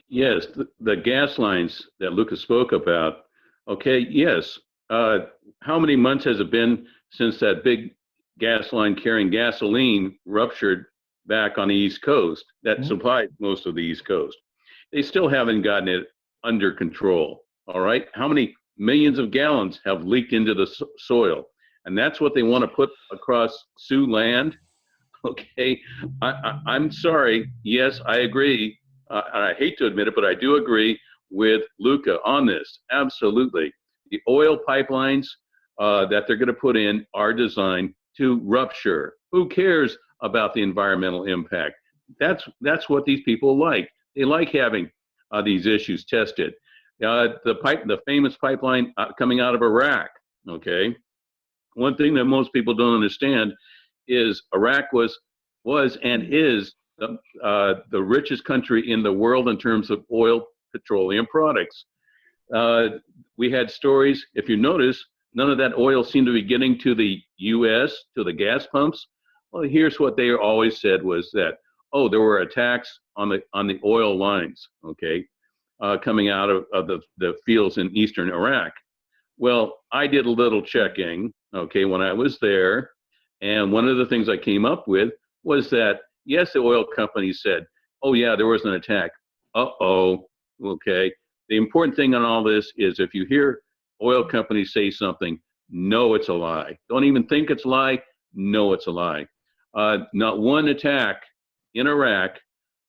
Yes, the gas lines that Lucas spoke about. Okay, yes. How many months has it been since that big gas line carrying gasoline ruptured back on the East Coast that Mhm. supplied most of the East Coast? They still haven't gotten it under control. All right. How many millions of gallons have leaked into the soil? And that's what they want to put across Sioux land. Okay, I'm sorry. Yes, I agree. And I hate to admit it, but I do agree with Luca on this. Absolutely. The oil pipelines that they're going to put in are designed to rupture. Who cares about the environmental impact? That's what these people like. They like having these issues tested. The famous pipeline coming out of Iraq. Okay, one thing that most people don't understand is Iraq was and is the richest country in the world in terms of oil, petroleum products. Uh, we had stories. If you notice, none of that oil seemed to be getting to the U.S. to the gas pumps. Well, here's what they always said was that, oh, there were attacks on the oil lines. Okay, coming out of the fields in eastern Iraq. Well, I did a little checking, okay, when I was there. And one of the things I came up with was that, yes, the oil company said, oh, yeah, there was an attack. Uh-oh, okay. The important thing on all this is if you hear oil companies say something, know it's a lie. Don't even think it's a lie, know it's a lie. Not one attack in Iraq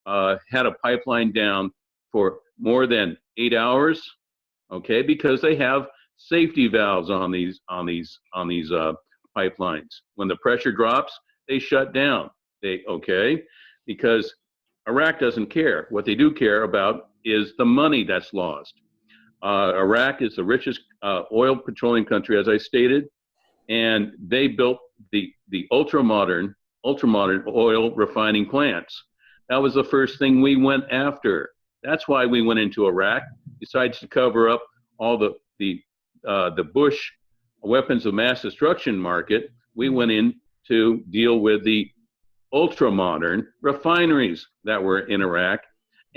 had a pipeline down for more than 8 hours, okay, because they have safety valves on these pipelines. When the pressure drops, they shut down. They okay, because Iraq doesn't care. What they do care about is the money that's lost. Iraq is the richest oil petroleum country, as I stated, and they built the ultra modern oil refining plants. That was the first thing we went after. That's why we went into Iraq, besides to cover up all the Bush weapons of mass destruction market. We went in to deal with the ultra modern refineries that were in Iraq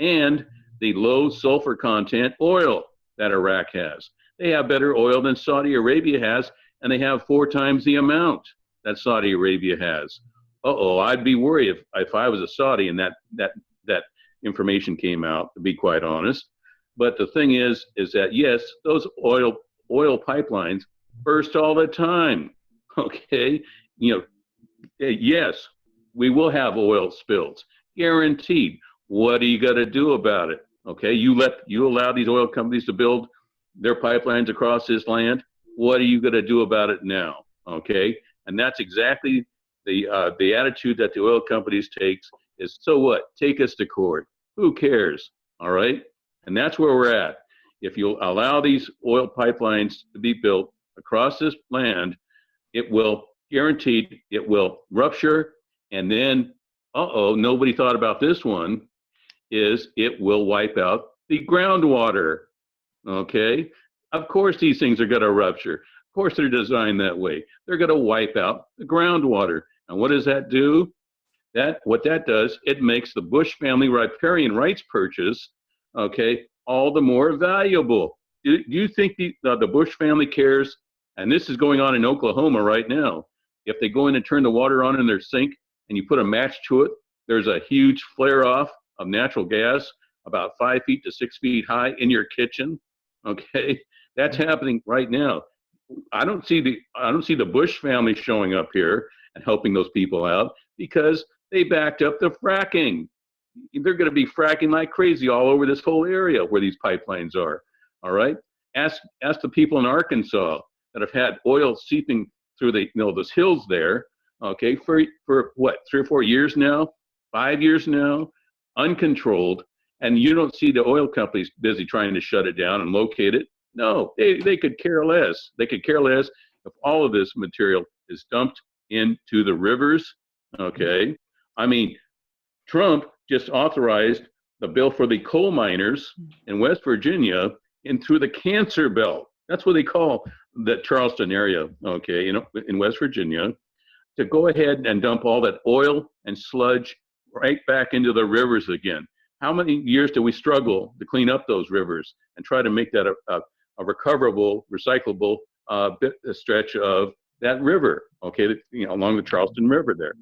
and the low sulfur content oil that Iraq has. They have better oil than Saudi Arabia has, and they have 4 times the amount that Saudi Arabia has. Uh-oh, I'd be worried if I was a Saudi and that information came out, to be quite honest. But the thing is that yes, those oil pipelines burst all the time. Okay, you know, yes, we will have oil spills, guaranteed. What are you going to do about it? Okay, you allow these oil companies to build their pipelines across this land. What are you going to do about it now? Okay, and that's exactly the attitude that the oil companies takes is, so what? Take us to court. Who cares? All right, and that's where we're at. If you allow these oil pipelines to be built across this land, it will guaranteed it will rupture, and then nobody thought about this one, is it will wipe out the groundwater. Okay, of course these things are going to rupture. Of course they're designed that way. They're going to wipe out the groundwater. And what does that do? What that does, it makes the Bush family riparian rights purchase, okay, all the more valuable. Do you think the Bush family cares? And this is going on in Oklahoma right now. If they go in and turn the water on in their sink and you put a match to it, there's a huge flare off of natural gas about 5 feet to 6 feet high in your kitchen. Okay, that's happening right now. I don't see the Bush family showing up here and helping those people out because they backed up the fracking. They're going to be fracking like crazy all over this whole area where these pipelines are. All right. Ask the people in Arkansas that have had oil seeping through those hills there. Okay, for what, 3 or 4 years now, 5 years now, uncontrolled, and you don't see the oil companies busy trying to shut it down and locate it. No, they could care less. They could care less if all of this material is dumped into the rivers. Okay, I mean, Trump just authorized the bill for the coal miners in West Virginia and through the cancer belt. That's what they call the Charleston area, okay, in West Virginia, to go ahead and dump all that oil and sludge right back into the rivers again. how many years do we struggle to clean up those rivers and try to make that a recoverable, recyclable stretch of that river, okay, along the Charleston River there.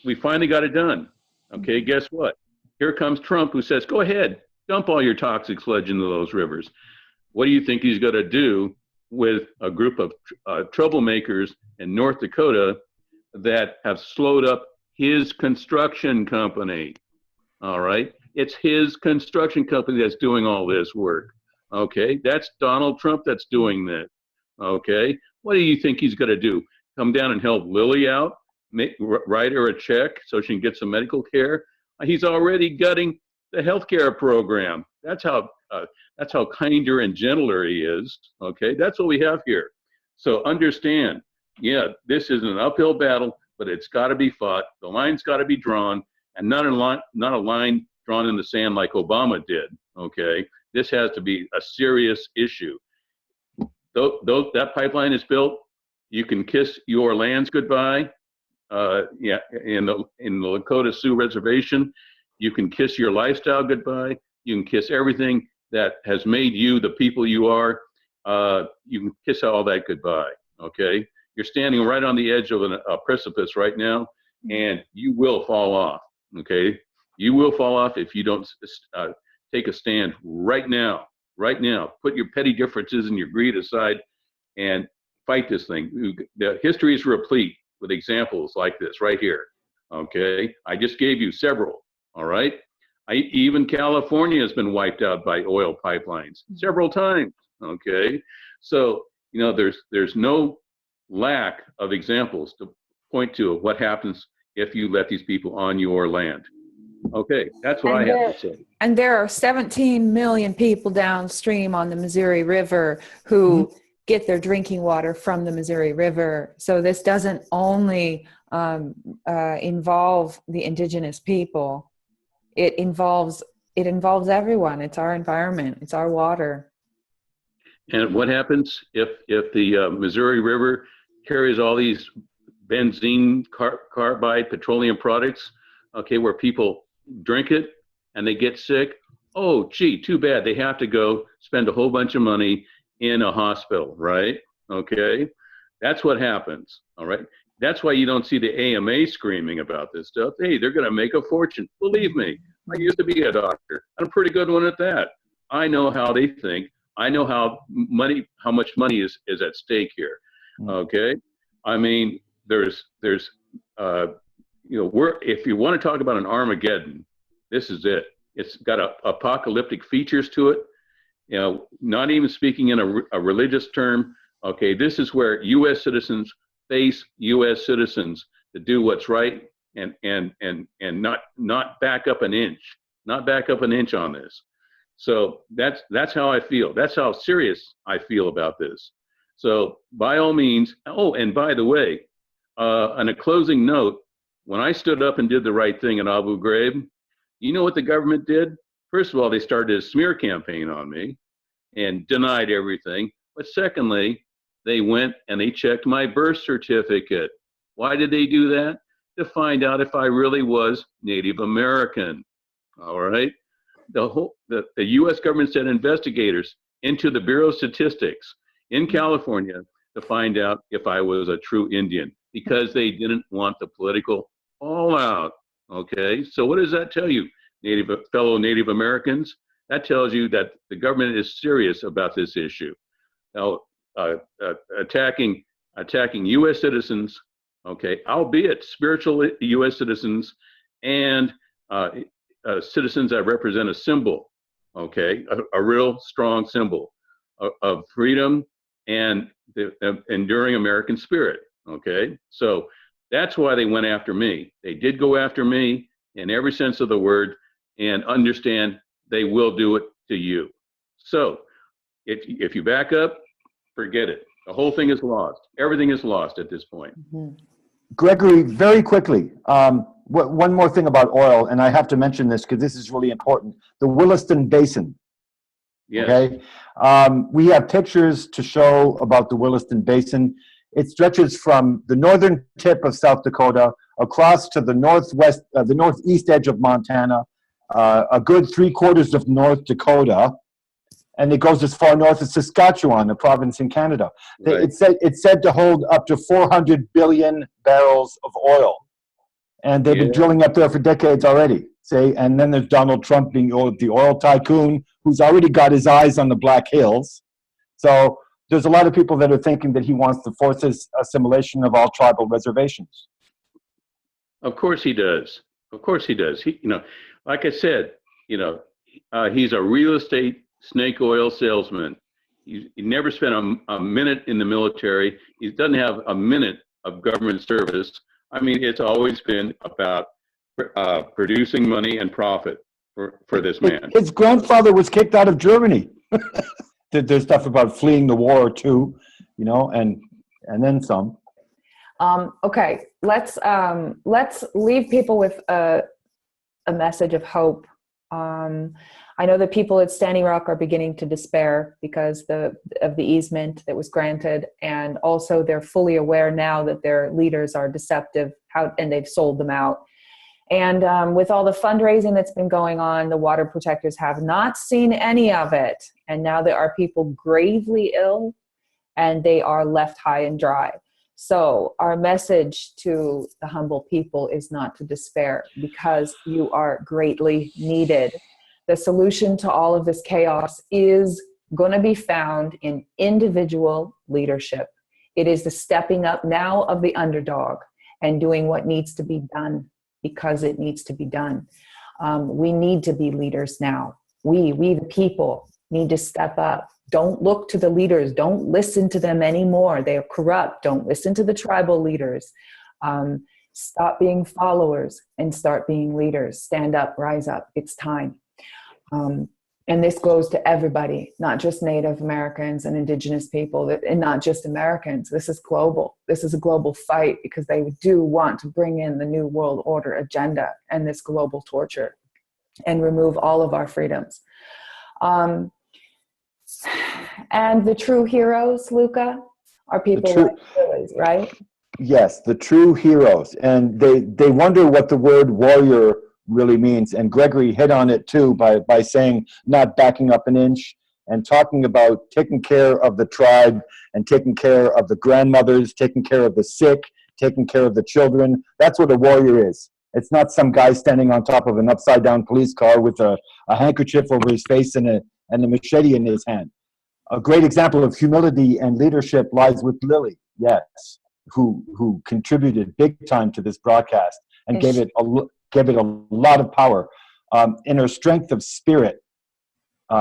We finally got it done. Okay, guess what? Here comes Trump, who says, go ahead, dump all your toxic sludge into those rivers. What do you think he's going to do with a group of troublemakers in North Dakota that have slowed up his construction company? All right, it's his construction company that's doing all this work. Okay, that's Donald Trump that's doing this. Okay, what do you think he's going to do? Come down and help Lily out, write her a check so she can get some medical care? He's already gutting the healthcare program. That's how kinder and gentler he is. Okay, that's what we have here. So understand, yeah, this is an uphill battle, but it's got to be fought. The line's got to be drawn, and not a line drawn in the sand like Obama did. Okay, this has to be a serious issue. Though that pipeline is built, you can kiss your lands goodbye. Yeah, in the Lakota Sioux Reservation, you can kiss your lifestyle goodbye. You can kiss everything that has made you the people you are. You can kiss all that goodbye. Okay, you're standing right on the edge of a precipice right now, and you will fall off. Okay, you will fall off if you don't take a stand right now. Right now, put your petty differences and your greed aside and fight this thing. The history is replete with examples like this right here. Okay, I just gave you several. All right, even California has been wiped out by oil pipelines several times. Okay, so there's no lack of examples to point to of what happens if you let these people on your land. Okay, that's what I have to say. And there are 17 million people downstream on the Missouri River who get their drinking water from the Missouri River. So this doesn't only involve the indigenous people. It involves everyone. It's our environment. It's our water. And what happens if the Missouri River carries all these benzene, carbide, petroleum products, okay, where people drink it and they get sick? Oh, gee, too bad. They have to go spend a whole bunch of money in a hospital, right? Okay, that's what happens. All right, that's why you don't see the AMA screaming about this stuff. Hey, they're going to make a fortune. Believe me, I used to be a doctor. I'm a pretty good one at that. I know how they think. I know how much money is at stake here. Okay, I mean, there's if you want to talk about an Armageddon, this is it. It's got apocalyptic features to it. Not even speaking in a religious term. Okay, this is where U.S. citizens face U.S. citizens to do what's right and not back up an inch, on this. So that's how I feel. That's how serious I feel about this. So by all means. Oh, and by the way, on a closing note, when I stood up and did the right thing in Abu Ghraib, you know what the government did? First of all, they started a smear campaign on me and denied everything. But secondly, they went and they checked my birth certificate. Why did they do that? To find out if I really was Native American. All right. The U.S. government sent investigators into the Bureau of Statistics in California to find out if I was a true Indian, because they didn't want the political fallout. Okay, so what does that tell you, fellow Native Americans? That tells you that the government is serious about this issue. Now, attacking U.S. citizens, okay, albeit spiritual U.S. citizens and citizens that represent a symbol, okay, a real strong symbol of freedom and the enduring American spirit, okay? So that's why they went after me. They did go after me in every sense of the word, and understand they will do it to you. So if you back up, forget it. The whole thing is lost. Everything is lost at this point. Gregory, very quickly, one more thing about oil, and I have to mention this because this is really important. The Williston Basin. Yes. Okay. We have pictures to show about the Williston Basin. It stretches from the northern tip of South Dakota across to the northeast edge of Montana, a good 3/4 of North Dakota, and it goes as far north as Saskatchewan, a province in Canada. Right. It's said to hold up to 400 billion barrels of oil, and they've been Yeah. drilling up there for decades already. Say, and then there's Donald Trump being the oil tycoon, who's already got his eyes on the Black Hills. So there's a lot of people that are thinking that he wants to force his assimilation of all tribal reservations. Of course he does. Of course he does. He, like I said, he's a real estate snake oil salesman. He never spent a minute in the military. He doesn't have a minute of government service. I mean, it's always been about producing money and profit for this man. His grandfather was kicked out of Germany. There's stuff about fleeing the war too, and then some. Okay, let's leave people with a message of hope. I know that people at Standing Rock are beginning to despair because of the easement that was granted, and also they're fully aware now that their leaders are deceptive, and they've sold them out. And with all the fundraising that's been going on, the water protectors have not seen any of it, and now there are people gravely ill, and they are left high and dry. So our message to the humble people is not to despair, because you are greatly needed. The solution to all of this chaos is going to be found in individual leadership. It is the stepping up now of the underdog and doing what needs to be done because it needs to be done. We need to be leaders now. We the people need to step up. Don't look to the leaders. Don't listen to them anymore. They are corrupt. Don't listen to the tribal leaders. Stop being followers and start being leaders. Stand up, rise up. It's time. And this goes to everybody, not just Native Americans and Indigenous people, and not just Americans. This is global. This is a global fight because they do want to bring in the New World Order agenda and this global torture and remove all of our freedoms. And the true heroes, Luca, are people like Lily's, right? Yes, the true heroes. And they wonder what the word warrior really means. And Gregory hit on it too by saying not backing up an inch and talking about taking care of the tribe and taking care of the grandmothers, taking care of the sick, taking care of the children. That's what a warrior is. It's not some guy standing on top of an upside down police car with a handkerchief over his face and a machete in his hand. A great example of humility and leadership lies with Lily, yes, who contributed big time to this broadcast and gave it a lot of power. In her strength of spirit,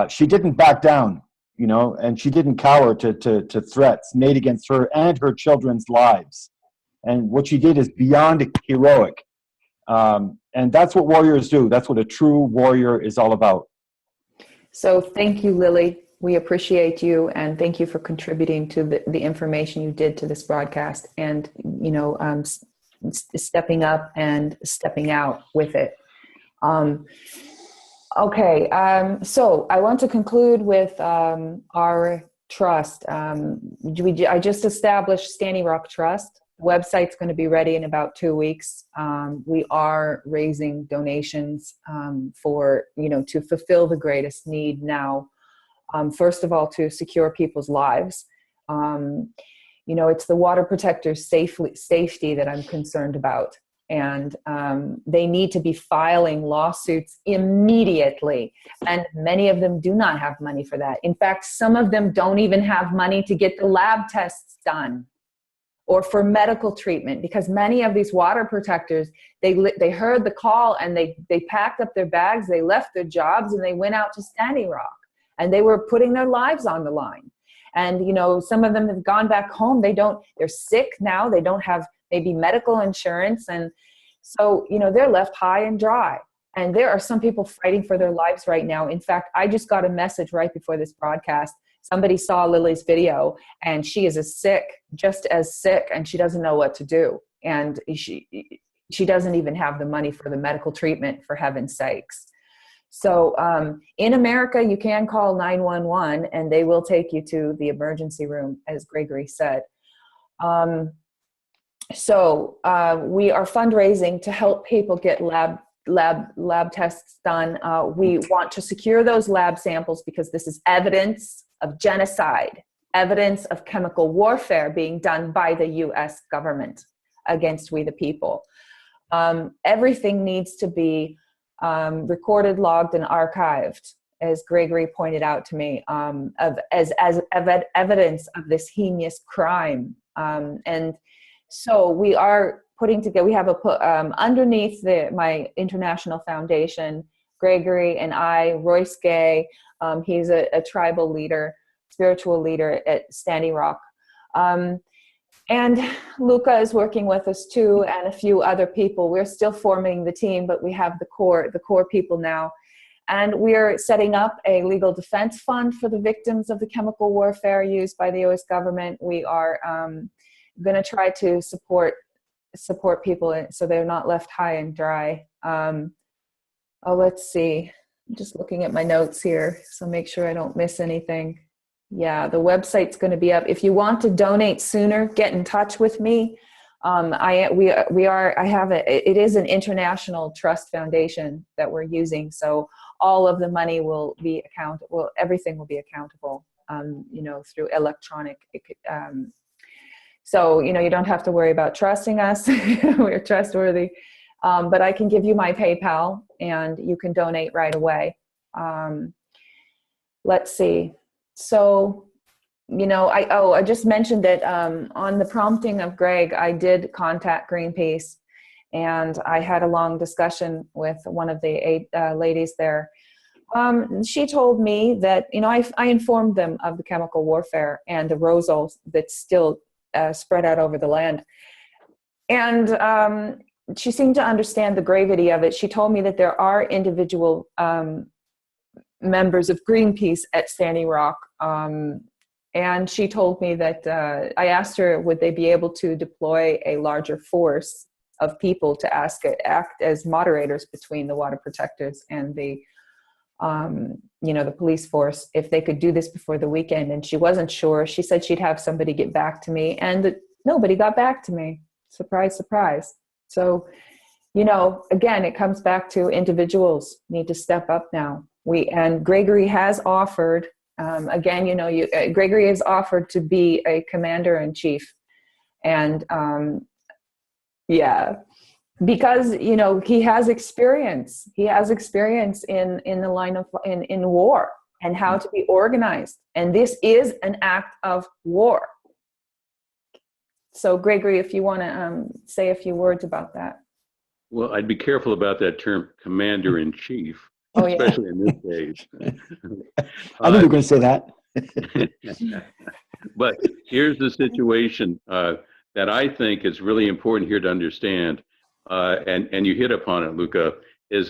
she didn't back down, and she didn't cower to threats made against her and her children's lives. And what she did is beyond heroic. And that's what warriors do. That's what a true warrior is all about. So thank you, Lily. We appreciate you, and thank you for contributing to the information you did to this broadcast, and stepping up and stepping out with it. So I want to conclude with our trust. I just established Standing Rock Trust. The website's going to be ready in about 2 weeks. We are raising donations for, to fulfill the greatest need now. First of all, to secure people's lives. It's the water protectors' safety that I'm concerned about. And they need to be filing lawsuits immediately. And many of them do not have money for that. In fact, some of them don't even have money to get the lab tests done or for medical treatment, because many of these water protectors, they heard the call and they packed up their bags, they left their jobs, and they went out to Standing Rock. And they were putting their lives on the line. And, some of them have gone back home. They're sick now. They don't have maybe medical insurance. And so, they're left high and dry. And there are some people fighting for their lives right now. In fact, I just got a message right before this broadcast. Somebody saw Lily's video, and she is just as sick, and she doesn't know what to do. And she doesn't even have the money for the medical treatment, for heaven's sakes. So in America, you can call 911 and they will take you to the emergency room, as Gregory said. So we are fundraising to help people get lab lab tests done. We want to secure those lab samples because this is evidence of genocide, evidence of chemical warfare being done by the US government against we the people. Everything needs to be recorded, logged, and archived, as Gregory pointed out to me, as evidence of this heinous crime. And so we are putting together, we have underneath my international foundation, Gregory and I, Royce Gay, he's a tribal leader, spiritual leader at Standing Rock. And Luca is working with us too, and a few other people. We're still forming the team, but we have the core people now. And we're setting up a legal defense fund for the victims of the chemical warfare used by the US government. We are going to try to support people so they're not left high and dry. Let's see. I'm just looking at my notes here, so make sure I don't miss anything. Yeah, the website's going to be up. If you want to donate sooner, get in touch with me. It is an international trust foundation that we're using, so all of the money will be accountable. Everything will be accountable, through electronic. So you don't have to worry about trusting us. We're trustworthy. But I can give you my PayPal, and you can donate right away. Let's see. So, I just mentioned that on the prompting of Greg, I did contact Greenpeace, and I had a long discussion with one of the ladies there. She told me that, I informed them of the chemical warfare and the aerosol that's still spread out over the land. And she seemed to understand the gravity of it. She told me that there are individual members of Greenpeace at Standing Rock. And she told me that I asked her, would they be able to deploy a larger force of people to act as moderators between the water protectors and the police force, if they could do this before the weekend. And she wasn't sure. She said she'd have somebody get back to me, and nobody got back to me. Surprise, surprise. So, again, it comes back to individuals need to step up now. And Gregory has offered, Gregory has offered to be a commander-in-chief. And because, he has experience. He has experience in the line of, in war and how to be organized. And this is an act of war. So Gregory, if you want to say a few words about that. Well, I'd be careful about that term, commander-in-chief. Oh, yeah. Especially in this days. I knew you were going to say that. But here's the situation that I think is really important here to understand, and you hit upon it, Luca, who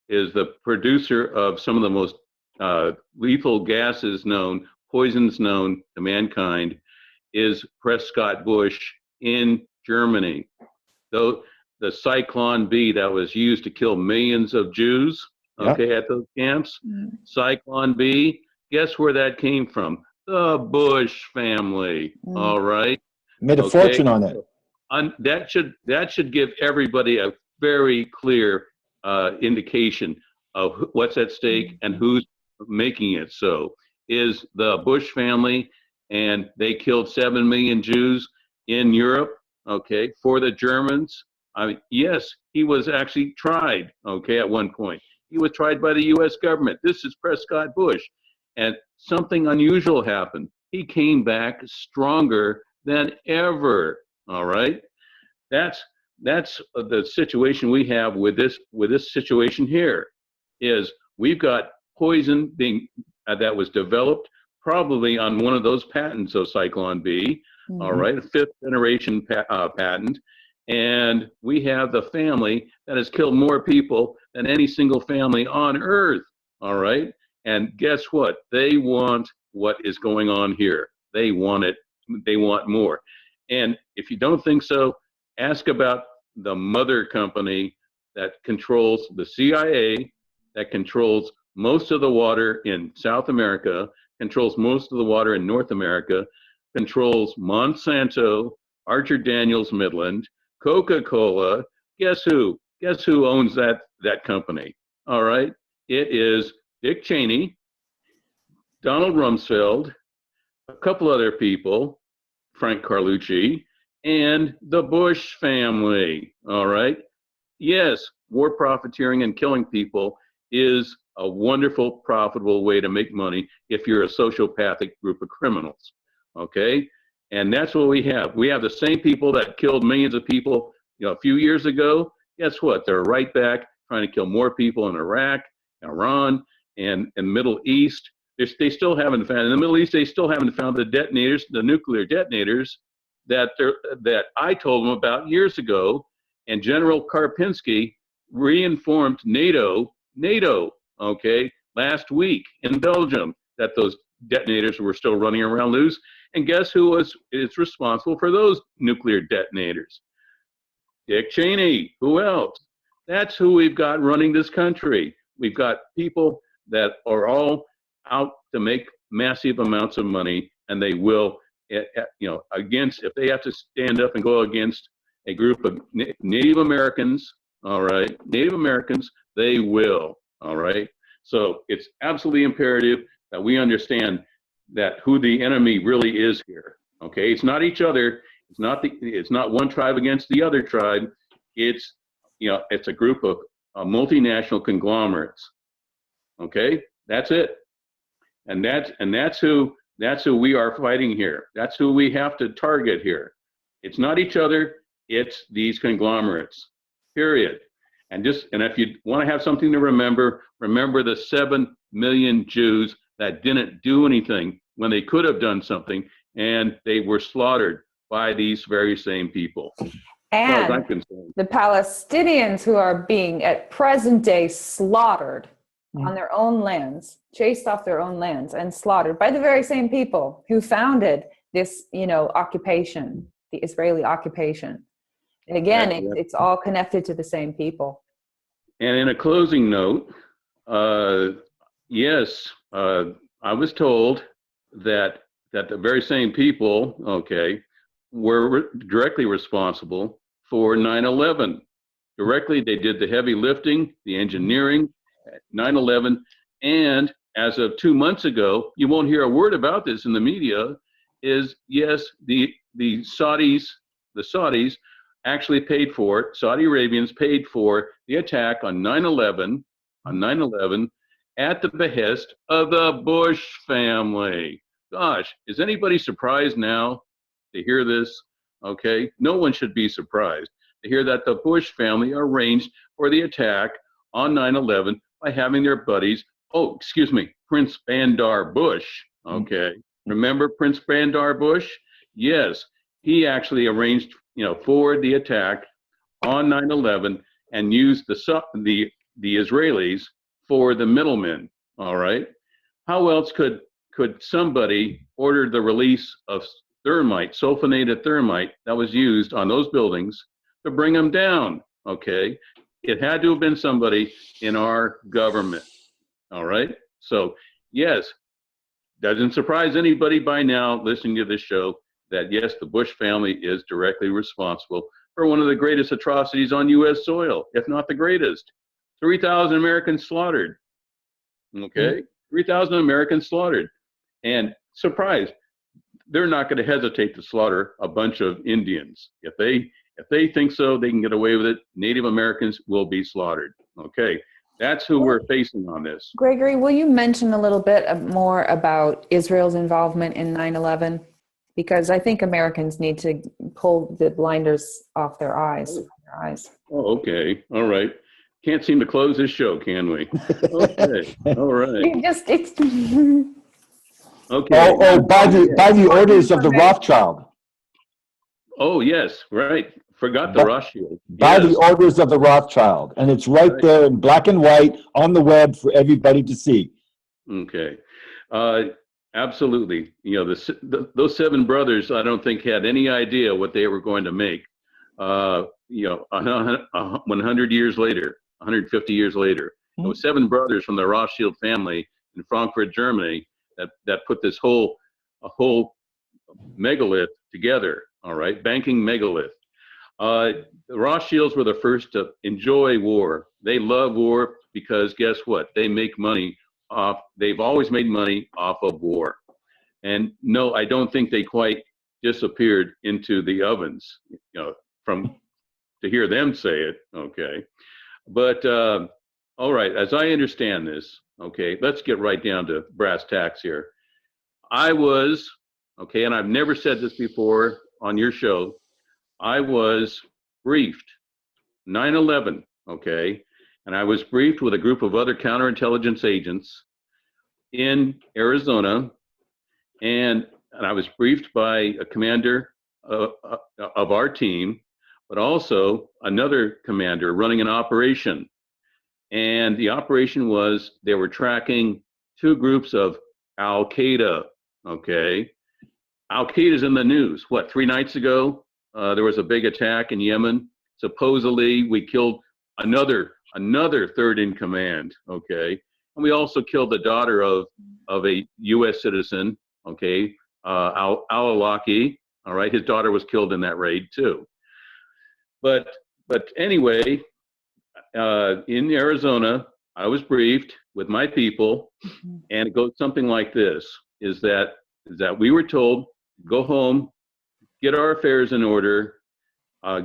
is the producer of some of the most lethal gases known, poisons known to mankind, is Prescott Bush in Germany. Though the Cyclone B that was used to kill millions of Jews, at those camps. Cyclone B, guess where that came from? The Bush family. All right. Made a fortune on it. That should give everybody a very clear indication of what's at stake and who's making it so. Is the Bush family, and they killed 7 million Jews in Europe, for the Germans. I mean, yes, he was actually tried, at one point. He was tried by the U.S. government. This is Prescott Bush. And something unusual happened. He came back stronger than ever, all right? That's the situation we have with this situation here, is we've got poison being that was developed probably on one of those patents of Cyclone B, all right, a 5th generation patent. And we have the family that has killed more people than any single family on earth, all right? And guess what? They want what is going on here. They want it. They want more. And if you don't think so, ask about the mother company that controls the CIA, that controls most of the water in South America, controls most of the water in North America, controls Monsanto, Archer Daniels Midland, Coca-Cola. Guess who? Guess who owns that company? All right. It is Dick Cheney, Donald Rumsfeld, a couple other people, Frank Carlucci, and the Bush family. All right. Yes, war profiteering and killing people is a wonderful, profitable way to make money if you're a sociopathic group of criminals. Okay? And that's what we have. We have the same people that killed millions of people, a few years ago. Guess what? They're right back trying to kill more people in Iraq, Iran, and Middle East. They still haven't found, in the Middle East, they still haven't found the detonators, the nuclear detonators that I told them about years ago. And General Karpinski reinformed NATO, okay, last week in Belgium that those detonators were still running around loose. And guess who is responsible for those nuclear detonators? Dick Cheney. Who else? That's who we've got running this country. We've got people that are all out to make massive amounts of money, and they will, against, if they have to stand up and go against a group of Native Americans, all right, Native Americans, they will, all right. So it's absolutely imperative that we understand that who the enemy really is here. Okay, it's not each other. It's not one tribe against the other tribe. It's it's a group of multinational conglomerates. Okay, that's it, and that's who we are fighting here. That's who we have to target here. It's not each other. It's these conglomerates, period. And if you want to have something to remember the 7 million Jews that didn't do anything when they could have done something, and they were slaughtered by these very same people. And the Palestinians who are being at present day slaughtered on their own lands, chased off their own lands and slaughtered by the very same people who founded this, occupation, the Israeli occupation. And again, it's all connected to the same people. And in a closing note, yes, I was told that the very same people, okay, were directly responsible for 9/11. Directly, they did the heavy lifting, the engineering, 9/11. And as of 2 months ago, you won't hear a word about this in the media, is yes, the Saudis actually paid for it. Saudi Arabians paid for the attack on 9/11 at the behest of the Bush family. Gosh, is anybody surprised now to hear this? Okay, no one should be surprised to hear that the Bush family arranged for the attack on 9/11 by having their buddies, Prince Bandar Bush, okay? Remember Prince Bandar Bush? Yes, he actually arranged, for the attack on 9/11 and used the Israelis for the middlemen, all right? How else could somebody order the release of thermite, sulfonated thermite that was used on those buildings to bring them down, okay? It had to have been somebody in our government, all right? So, yes, doesn't surprise anybody by now listening to this show that, yes, the Bush family is directly responsible for one of the greatest atrocities on U.S. soil, if not the greatest. 3,000 Americans slaughtered, okay? 3,000 Americans slaughtered. And surprise, they're not going to hesitate to slaughter a bunch of Indians. If they think so, they can get away with it. Native Americans will be slaughtered. Okay, that's who we're facing on this. Gregory, will you mention a little bit more about Israel's involvement in 9/11? Because I think Americans need to pull the blinders off their eyes. Oh, okay. All right. Can't seem to close this show, can we? Okay. All right. Okay. Oh, by the orders of the Rothschild. Oh, yes, right. Forgot the Rothschild. By the orders of the Rothschild. And it's right there in black and white on the web for everybody to see. Okay. Absolutely. Those 7 brothers, I don't think had any idea what they were going to make, 100 years later, 150 years later. It was 7 brothers from the Rothschild family in Frankfurt, Germany, that put this whole megalith together, all right, banking megalith. The Rothschilds were the first to enjoy war. They love war because guess what? They make money off, they've always made money off of war. And no, I don't think they quite disappeared into the ovens, from to hear them say it, okay. But all right, as I understand this, okay, let's get right down to brass tacks here. I was, okay, and I've never said this before on your show, I was briefed 9/11, okay, and I was briefed with a group of other counterintelligence agents in Arizona, and I was briefed by a commander of our team, but also another commander running an operation. And the operation was they were tracking two groups of Al Qaeda. Okay, Al Qaeda's in the news. What, 3 nights ago, there was a big attack in Yemen. Supposedly, we killed another third in command. Okay, and we also killed the daughter of a U.S. citizen. Okay, Al-Awlaki. All right, his daughter was killed in that raid too. But anyway, in Arizona, I was briefed with my people, and it goes something like this: is that we were told, go home, get our affairs in order,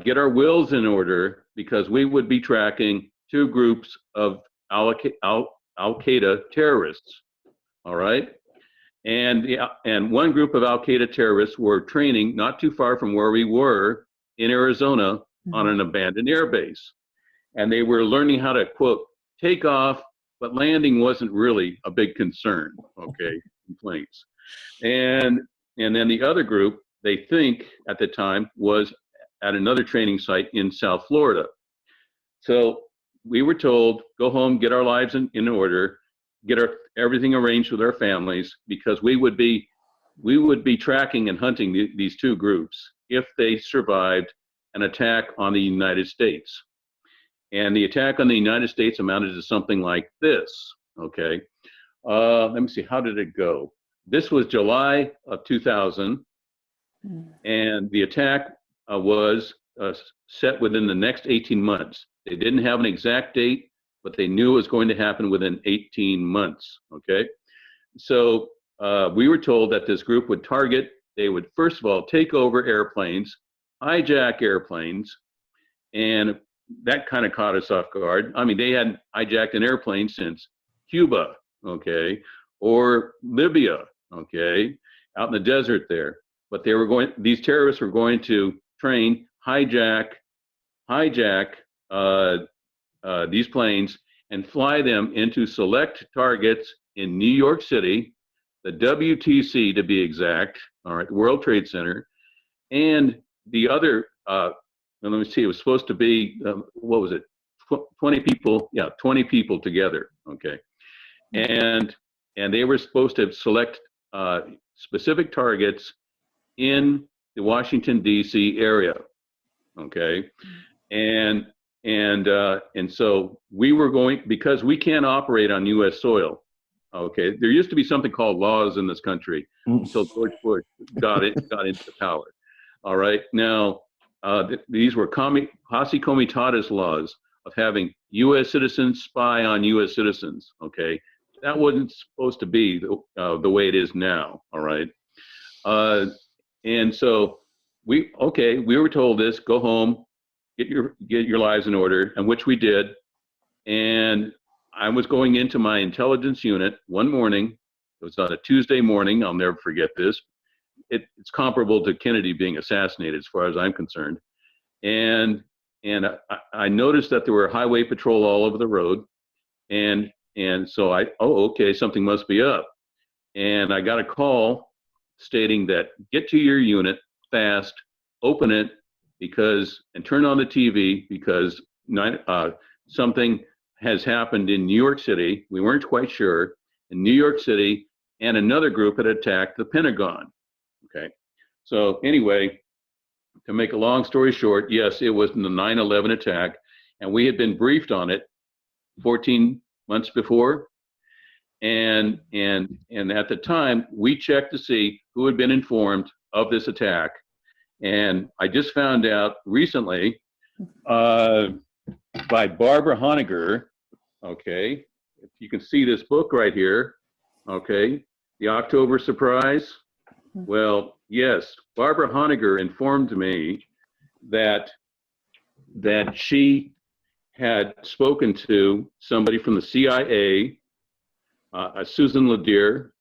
get our wills in order, because we would be tracking two groups of Al-Qaeda terrorists. All right. And one group of Al-Qaeda terrorists were training not too far from where we were in Arizona on an abandoned airbase. And they were learning how to, quote, take off, but landing wasn't really a big concern, okay, in planes. And then the other group, they think at the time, was at another training site in South Florida. So we were told, go home, get our lives in order, get everything arranged with our families, because we would be tracking and hunting these two groups if they survived an attack on the United States. And the attack on the United States amounted to something like this, okay? Let me see, how did it go? This was July of 2000, and the attack was set within the next 18 months. They didn't have an exact date, but they knew it was going to happen within 18 months, okay? So we were told that this group would target, they would first of all take over airplanes, hijack airplanes, and that kind of caught us off guard. I mean, they hadn't hijacked an airplane since Cuba, okay, or Libya, okay, out in the desert there. But these terrorists were going to train, hijack these planes and fly them into select targets in New York City, the WTC to be exact, all right, World Trade Center, and the other, let me see, it was supposed to be, what was it, 20 people, yeah, 20 people together, okay. And they were supposed to select specific targets in the Washington, D.C. area, okay. And so we were going, because we can't operate on U.S. soil, okay. There used to be something called laws in this country until George Bush got into power. All right. Now, these were posse comitatus laws of having U.S. citizens spy on U.S. citizens. Okay. That wasn't supposed to be the way it is now. All right. And so we were told this, go home, get your lives in order, and which we did. And I was going into my intelligence unit one morning. It was on a Tuesday morning. I'll never forget this. It's comparable to Kennedy being assassinated as far as I'm concerned. And I noticed that there were highway patrol all over the road. And so okay, something must be up. And I got a call stating that get to your unit fast, open it, and turn on the TV because something has happened in New York City. We weren't quite sure. In New York City, and another group had attacked the Pentagon. Okay. So anyway, to make a long story short, yes, it was the 9/11 attack, and we had been briefed on it 14 months before. And at the time, we checked to see who had been informed of this attack. And I just found out recently by Barbara Honegger, okay, if you can see this book right here, okay, The October Surprise. Well, yes, Barbara Honegger informed me that she had spoken to somebody from the CIA, Susan Ledier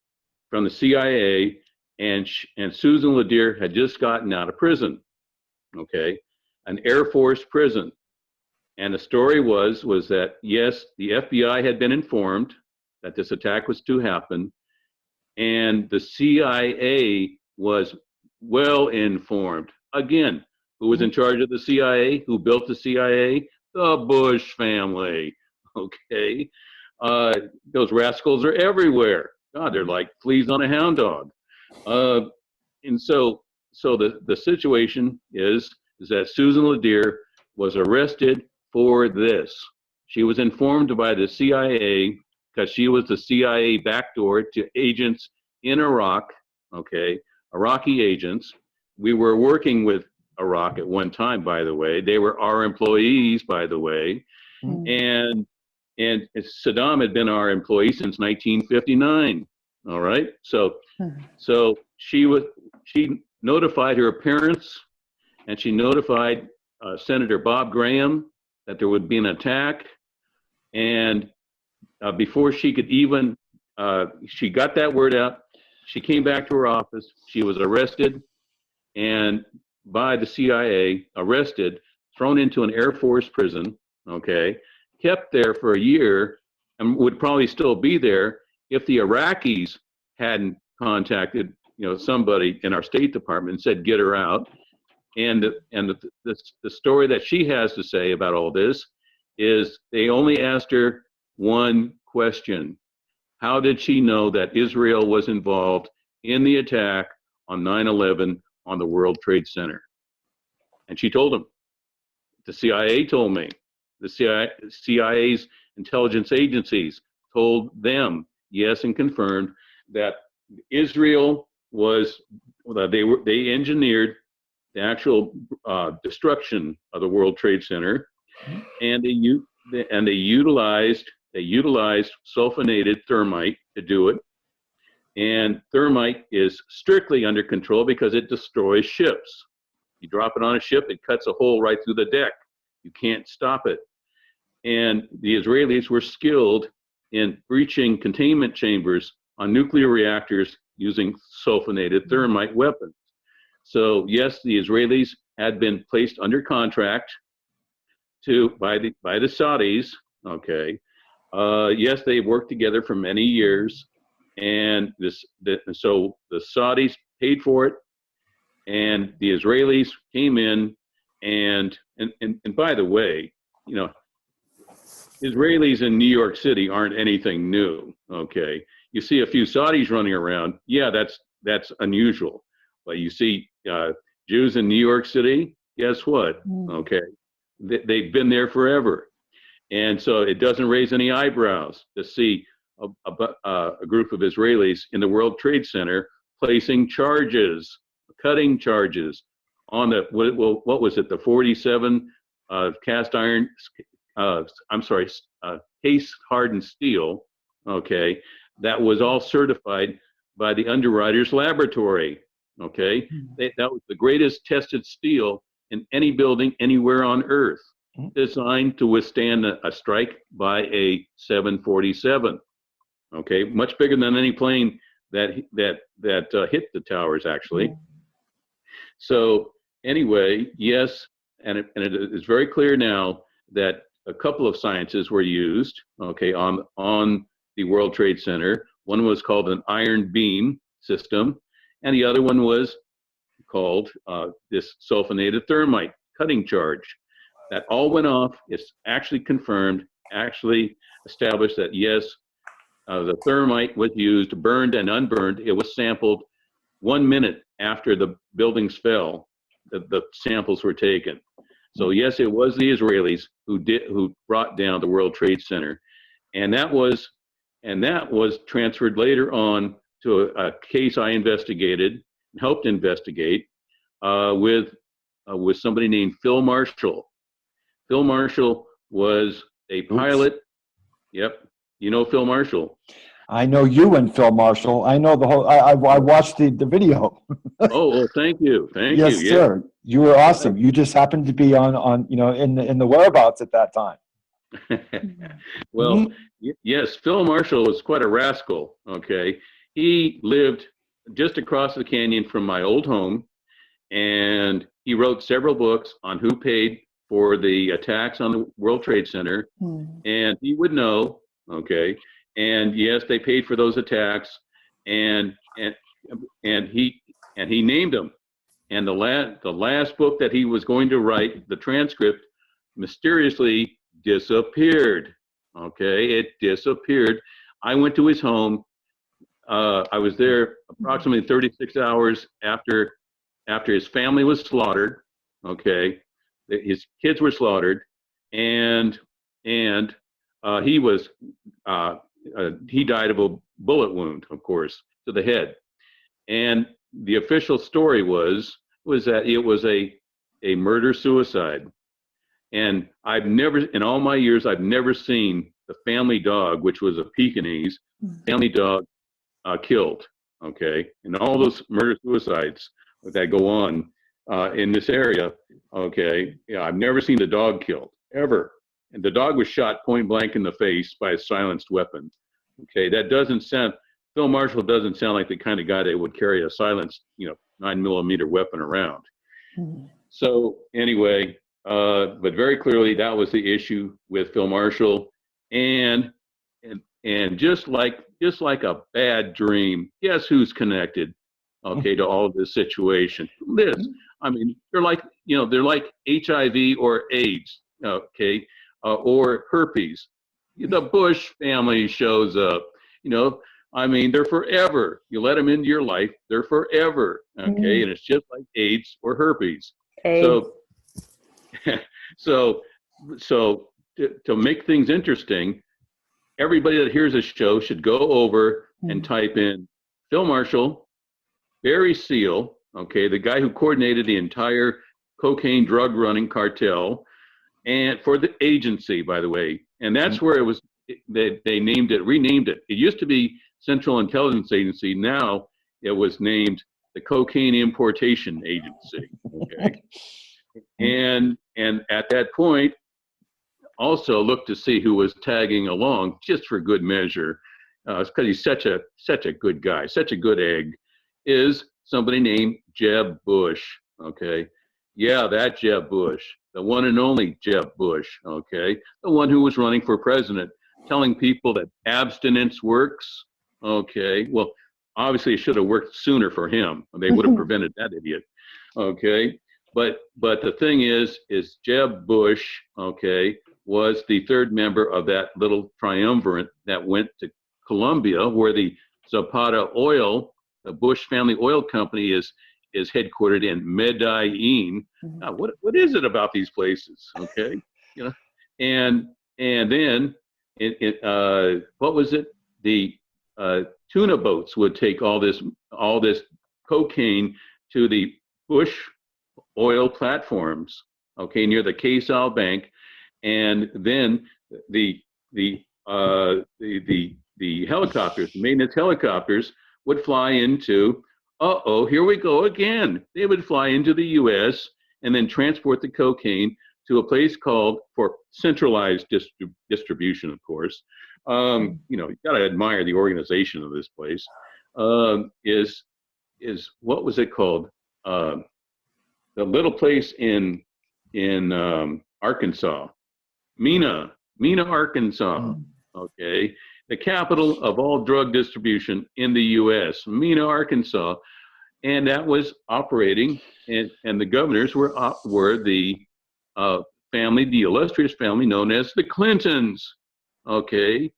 from the CIA, and Susan Ledier had just gotten out of prison, okay, an Air Force prison. And the story was that, yes, the FBI had been informed that this attack was to happen, and the CIA was well informed. Again, who was in charge of the CIA? Who built the CIA? The Bush family. Okay, those rascals are everywhere. God, they're like fleas on a hound dog. And so the situation is that Susan Ledier was arrested for this. She was informed by the CIA because she was the CIA backdoor to agents in Iraq, okay, Iraqi agents. We were working with Iraq at one time, by the way. They were our employees, by the way. And Saddam had been our employee since 1959. All right. So she notified her parents, and she notified Senator Bob Graham that there would be an attack. And before she could even, she got that word out, she came back to her office. She was arrested and by the CIA, arrested, thrown into an Air Force prison, okay, kept there for a year, and would probably still be there if the Iraqis hadn't contacted, somebody in our State Department and said, get her out. And the story that she has to say about all this is they only asked her one question. How did she know that Israel was involved in the attack on 9/11 on the World Trade Center? And she told them. The CIA told me. The CIA's intelligence agencies told them, yes, and confirmed that Israel was, they engineered the actual destruction of the World Trade Center, and they utilized sulfonated thermite to do it. And thermite is strictly under control because it destroys ships. You drop it on a ship, it cuts a hole right through the deck. You can't stop it. And the Israelis were skilled in breaching containment chambers on nuclear reactors using sulfonated thermite weapons. So yes, the Israelis had been placed under contract by the Saudis. Okay, yes, they worked together for many years, and so the Saudis paid for it, and the Israelis came in, and by the way, Israelis in New York City aren't anything new. Okay, you see a few Saudis running around. Yeah, that's unusual. But you see Jews in New York City. Guess what? Okay, they've been there forever, and so it doesn't raise any eyebrows to see a group of Israelis in the World Trade Center placing charges, cutting charges on what was it? The 47 cast iron. Case hardened steel, okay, that was all certified by the Underwriters Laboratory, okay? That was the greatest tested steel in any building anywhere on Earth, designed to withstand a strike by a 747, okay? Much bigger than any plane that hit the towers, actually. So anyway, yes, and it is very clear now that a couple of sciences were used, okay, on the World Trade Center. One was called an iron beam system, and the other one was called this sulfonated thermite cutting charge. That all went off. It's actually confirmed, actually established that yes, the thermite was used, burned and unburned. It was sampled 1 minute after the buildings fell. The samples were taken. So yes, it was the Israelis who brought down the World Trade Center, and that was transferred later on to a case I investigated and helped investigate with somebody named Phil Marshall. Phil Marshall was a pilot. Yep, you know Phil Marshall. I know you and Phil Marshall. I know the whole. I watched the video. Oh, well, thank you, Yes, you. sir. You were awesome. You just happened to be on in the whereabouts at that time. Well, yes, Phil Marshall was quite a rascal. Okay, he lived just across the canyon from my old home, and he wrote several books on who paid for the attacks on the World Trade Center, and he would know. Okay, and yes, they paid for those attacks, and he named them. And the last book that he was going to write, the transcript, mysteriously disappeared. Okay, it disappeared. I went to his home. I was there approximately 36 hours after his family was slaughtered. Okay, his kids were slaughtered, and he died of a bullet wound, of course, to the head. And the official story was that it was a murder suicide. And in all my years, I've never seen the family dog, which was a Pekingese family dog, killed. Okay, and all those murder suicides that go on in this area. Okay, yeah, I've never seen the dog killed ever. And the dog was shot point blank in the face by a silenced weapon. Okay, that doesn't sound. Phil Marshall doesn't sound like the kind of guy that would carry a silenced, 9mm weapon around. So anyway, but very clearly that was the issue with Phil Marshall, and just like a bad dream, guess who's connected? Okay, to all of this situation. Liz, I mean, they're like HIV or AIDS, okay, or herpes. The Bush family shows up, I mean, they're forever. You let them into your life, they're forever. Okay, and it's just like AIDS or herpes. AIDS. So to make things interesting, everybody that hears this show should go over and type in Phil Marshall, Barry Seal, okay, the guy who coordinated the entire cocaine drug running cartel, and for the agency, by the way, and that's where it was. They renamed it. It used to be Central Intelligence Agency. Now it was named the Cocaine Importation Agency. Okay, and at that point, also look to see who was tagging along, just for good measure, because he's such a good guy, such a good egg, is somebody named Jeb Bush. Okay, yeah, that Jeb Bush, the one and only Jeb Bush. Okay, the one who was running for president, telling people that abstinence works. Okay, well, obviously it should have worked sooner for him. They would have prevented that idiot. Okay, but the thing is Jeb Bush, okay, was the third member of that little triumvirate that went to Colombia, where the Zapata Oil, the Bush family oil company, is headquartered in Medellin. What is it about these places? Okay, and then what was it? The tuna boats would take all this cocaine to the Bush oil platforms, okay, near the Quesal Bank, and then the helicopters, the maintenance helicopters, would fly into. Here we go again. They would fly into the U.S. and then transport the cocaine to a place called, for centralized distribution, of course. You got to admire the organization of this place. Is what was it called? The little place in Arkansas, Mena, Arkansas. Okay, the capital of all drug distribution in the U.S., Mena, Arkansas, and that was operating, and the governors were the family, the illustrious family known as the Clintons. Okay,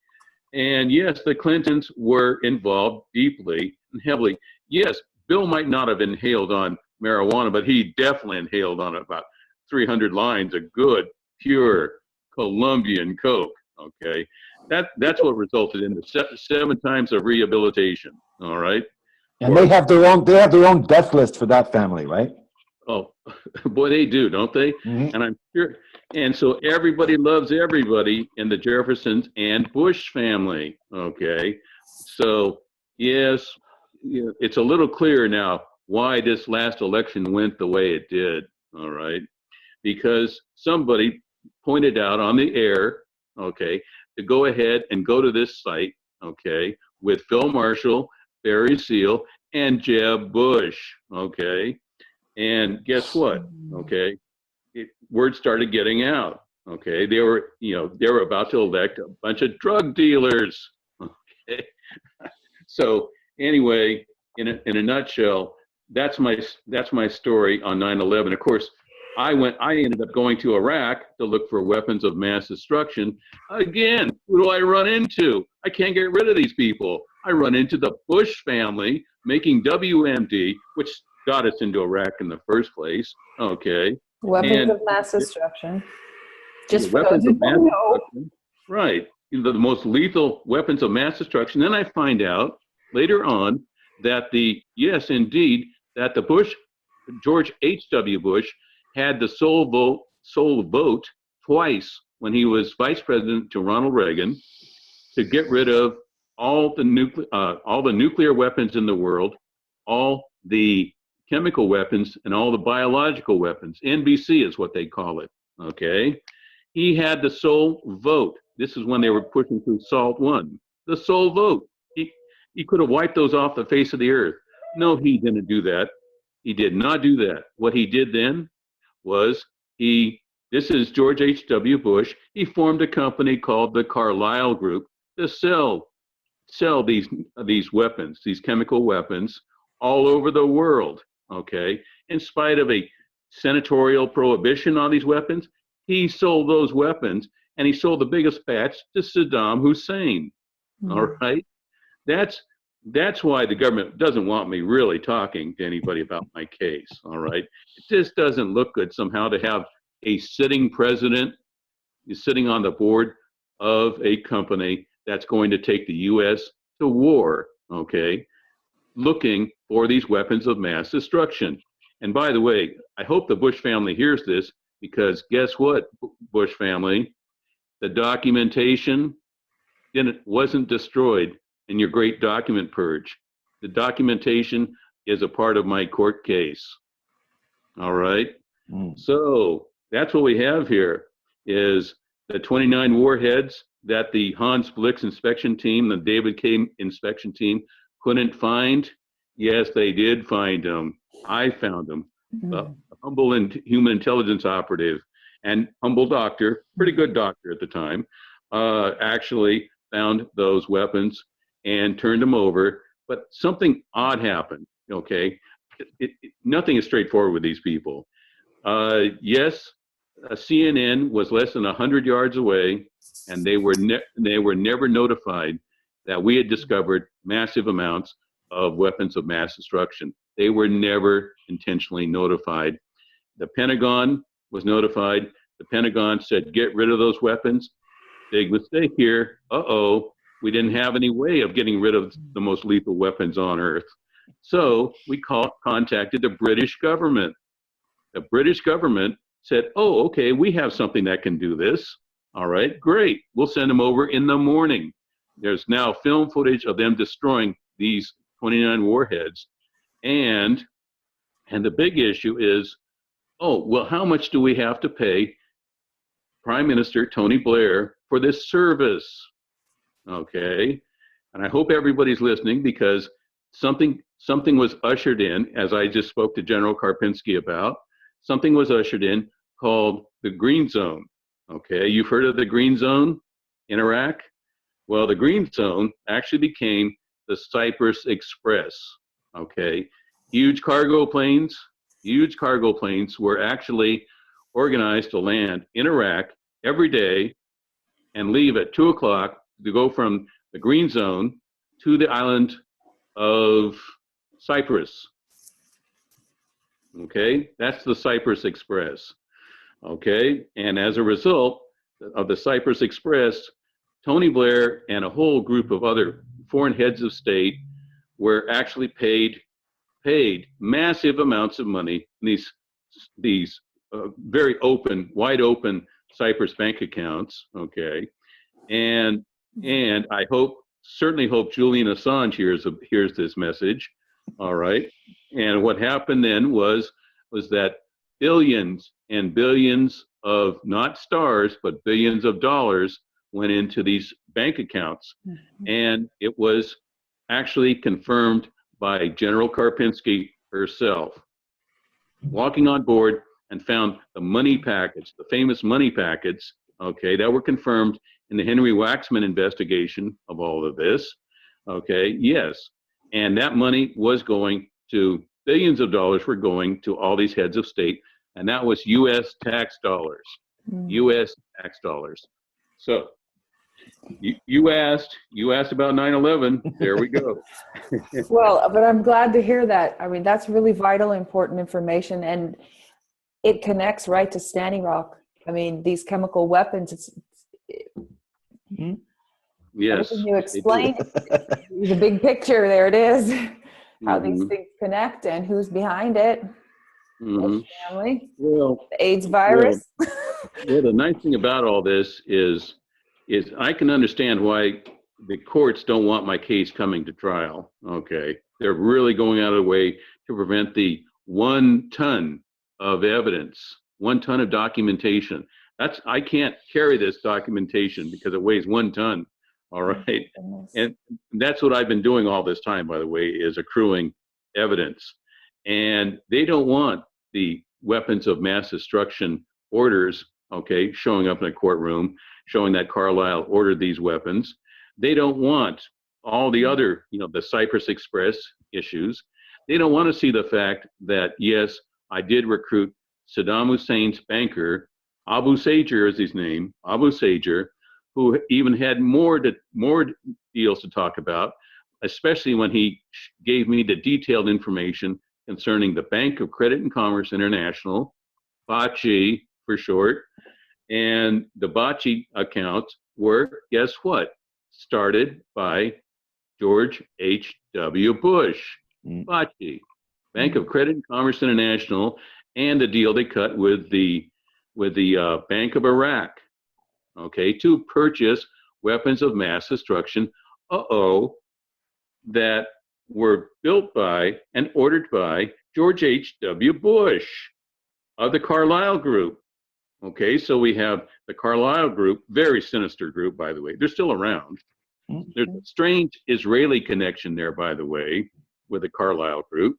and yes, the Clintons were involved deeply and heavily. Yes, Bill might not have inhaled on marijuana, but he definitely inhaled on about 300 lines of good, pure Colombian coke. Okay, that's what resulted in the 7 times of rehabilitation. All right, and they have their own death list for that family, right? Oh, boy, they do, don't they? Mhm. And I'm sure. And so everybody loves everybody in the Jeffersons and Bush family. Okay. So, yes, it's a little clearer now why this last election went the way it did. All right. Because somebody pointed out on the air, okay, to go ahead and go to this site, okay, with Phil Marshall, Barry Seal, and Jeb Bush. Okay. And guess what? Okay, word started getting out. Okay, they were about to elect a bunch of drug dealers. Okay, so anyway, in a nutshell, that's my story on 9/11. Of course, I ended up going to Iraq to look for weapons of mass destruction. Again, who do I run into? I can't get rid of these people. I run into the Bush family making WMD, which got us into Iraq in the first place. Okay, Weapons and of mass destruction. the Just for those weapons who of mass don't know. destruction, right? The most lethal weapons of mass destruction. Then I find out later on that yes, indeed, that the George H.W. Bush, had the sole vote twice when he was vice president to Ronald Reagan to get rid of all the nuclear weapons in the world, all the chemical weapons, and all the biological weapons. NBC is what they call it. Okay, he had the sole vote. This is when they were pushing through SALT One. The sole vote. He could have wiped those off the face of the earth. No, he didn't do that. He did not do that. What he did then was he. This is George H.W. Bush. He formed a company called the Carlyle Group to sell these weapons, these chemical weapons, all over the world. Okay, in spite of a senatorial prohibition on these weapons, he sold those weapons, and he sold the biggest batch to Saddam Hussein. All right, that's that's why the government doesn't want me really talking to anybody about my case. All right, it just doesn't look good somehow to have a sitting president is sitting on the board of a company that's going to take the U.S. to war, okay, looking for these weapons of mass destruction. And by the way, I hope the Bush family hears this, because guess what, Bush family? The documentation wasn't destroyed in your great document purge. The documentation is a part of my court case. All right. So that's what we have here is the 29 warheads that the Hans Blix inspection team, the David K. inspection team couldn't find. Yes, they did find them. I found them. A humble and human intelligence operative and humble doctor, pretty good doctor at the time, actually found those weapons and turned them over. But something odd happened, okay? Nothing is straightforward with these people. Yes, CNN was less than 100 yards away, and they were never notified that we had discovered massive amounts of weapons of mass destruction. They were never intentionally notified. The Pentagon was notified. The Pentagon said, get rid of those weapons. Big mistake here. We didn't have any way of getting rid of the most lethal weapons on Earth. So we contacted the British government. The British government said, oh, okay, we have something that can do this. All right, great. We'll send them over in the morning. There's now film footage of them destroying these 29 warheads. And the big issue is, oh, well, how much do we have to pay Prime Minister Tony Blair for this service? Okay. And I hope everybody's listening, because something was ushered in, as I just spoke to General Karpinski about. Something was ushered in called the Green Zone. Okay, you've heard of the Green Zone in Iraq? Well, the Green Zone actually became the Cyprus Express. Okay, huge cargo planes were actually organized to land in Iraq every day and leave at 2 o'clock to go from the Green Zone to the island of Cyprus. Okay, that's the Cyprus Express. Okay, and as a result of the Cyprus Express, Tony Blair and a whole group of other foreign heads of state were actually paid massive amounts of money. These very open, wide open Cyprus bank accounts. Okay, and I certainly hope Julian Assange hears this message. All right, and what happened then was that billions and billions of not stars but billions of dollars went into these bank accounts, and it was actually confirmed by General Karpinski herself, walking on board and found the money packets, the famous money packets, okay, that were confirmed in the Henry Waxman investigation of all of this, okay, yes. And that money was going to, billions of dollars were going to all these heads of state, and that was U.S. tax dollars, U.S. tax dollars. So you asked about 9/11. There we go. Well, but I'm glad to hear that. I mean, that's really vital, important information, and it connects right to Standing Rock. I mean, these chemical weapons. Yes. Everything you explained, the big picture. There it is. How these things connect and who's behind it. Family. Well, the AIDS virus. Well, the nice thing about all this is I can understand why the courts don't want my case coming to trial. Okay, they're really going out of the way to prevent the 1 ton of evidence, 1 ton of documentation. I can't carry this documentation because it weighs 1 ton. All right, and that's what I've been doing all this time, by the way, is accruing evidence. And they don't want the weapons of mass destruction orders, okay, showing up in a courtroom, showing that Carlisle ordered these weapons. They don't want all the other, the Cyprus Express issues. They don't want to see the fact that, yes, I did recruit Saddam Hussein's banker, Abu Sager is his name, Abu Sager, who even had more deals to talk about, especially when he gave me the detailed information concerning the Bank of Credit and Commerce International, BACI for short, and the BACI accounts were, guess what, started by George H.W. Bush. BACI, Bank of Credit and Commerce International, and the deal they cut with the Bank of Iraq, okay, to purchase weapons of mass destruction, that were built by and ordered by George H.W. Bush of the Carlyle Group. Okay, so we have the Carlyle Group, very sinister group, by the way. They're still around. There's a strange Israeli connection there, by the way, with the Carlyle Group.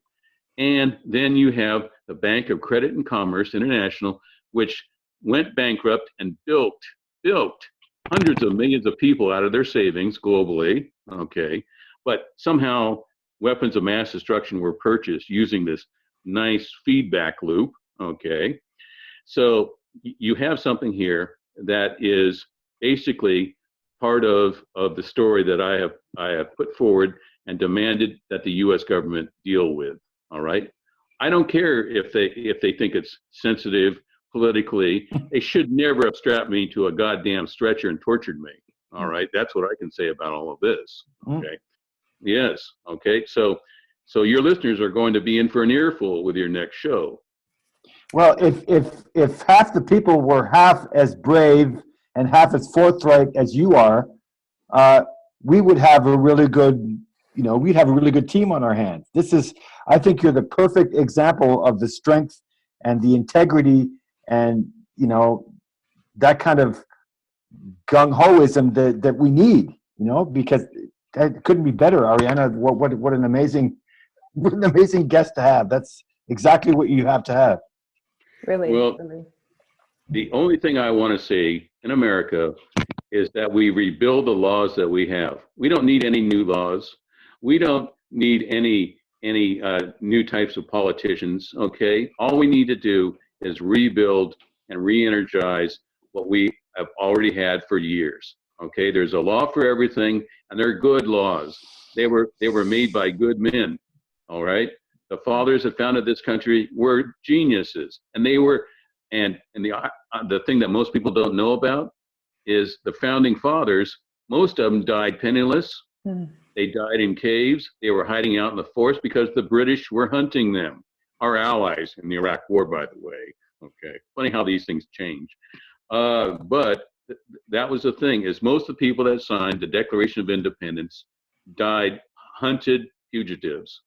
And then you have the Bank of Credit and Commerce International, which went bankrupt and built hundreds of millions of people out of their savings globally, okay? But somehow weapons of mass destruction were purchased using this nice feedback loop, okay? So you have something here that is basically part of the story that I have put forward and demanded that the U.S. government deal with, all right? I don't care if they think it's sensitive politically. They should never have strapped me to a goddamn stretcher and tortured me, all right? That's what I can say about all of this, okay? Yes, okay, so your listeners are going to be in for an earful with your next show. Well, if half the people were half as brave and half as forthright as you are, we would have a really good, we'd have a really good team on our hands. I think you're the perfect example of the strength and the integrity and, that kind of gung-hoism that we need, because it couldn't be better, Ariana. What an amazing guest to have. That's exactly what you have to have. Really. The only thing I want to say in America is that we rebuild the laws that we have. We don't need any new laws. We don't need any new types of politicians, okay? All we need to do is rebuild and re-energize what we have already had for years, okay? There's a law for everything, and they're good laws. They were made by good men, all right? The fathers that founded this country were geniuses, and they were, and the thing that most people don't know about is the founding fathers, most of them died penniless. They died in caves. They were hiding out in the forest because the British were hunting them. our allies in the Iraq War, by the way. Okay, funny how these things change. But that was the thing, is most of the people that signed the Declaration of Independence died hunted fugitives.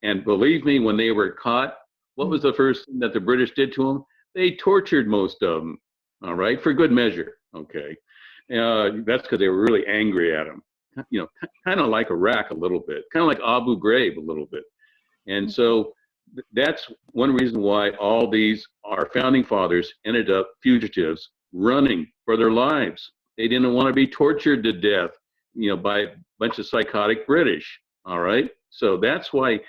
And believe me, when they were caught, what was the first thing that the British did to them? They tortured most of them, all right, for good measure, okay? That's because they were really angry at them. You know, kind of like Iraq a little bit, kind of like Abu Ghraib a little bit. And so that's one reason why all these, our founding fathers, ended up fugitives running for their lives. They didn't want to be tortured to death, you know, by a bunch of psychotic British, all right? So that's why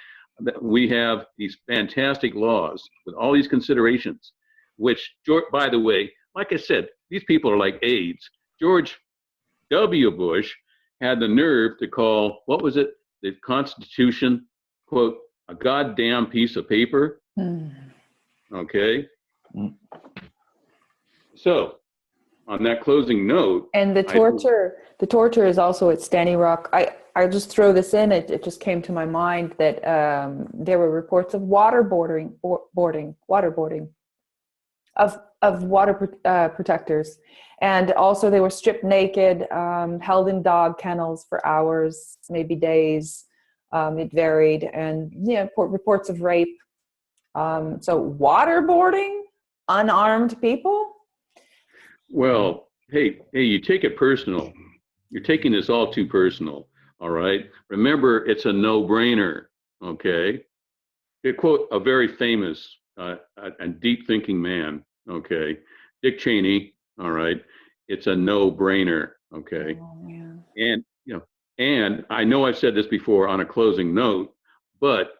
we have these fantastic laws with all these considerations, which, by the way, like I said, these people are like AIDS. George W. Bush had the nerve to call, what was it, the Constitution, quote, a goddamn piece of paper. Okay. So, on that closing note, and the torture is also at Standing Rock. I'll just throw this in. It just came to my mind that there were reports of waterboarding of water protectors, and also they were stripped naked, held in dog kennels for hours, maybe days. It varied, and reports of rape. So waterboarding unarmed people. Well, hey, you take it personal. You're taking this all too personal. All right. Remember, it's a no-brainer. Okay. To quote a very famous and deep-thinking man. Okay, Dick Cheney. All right. It's a no-brainer. Okay. Oh, man. And and I know I've said this before on a closing note, but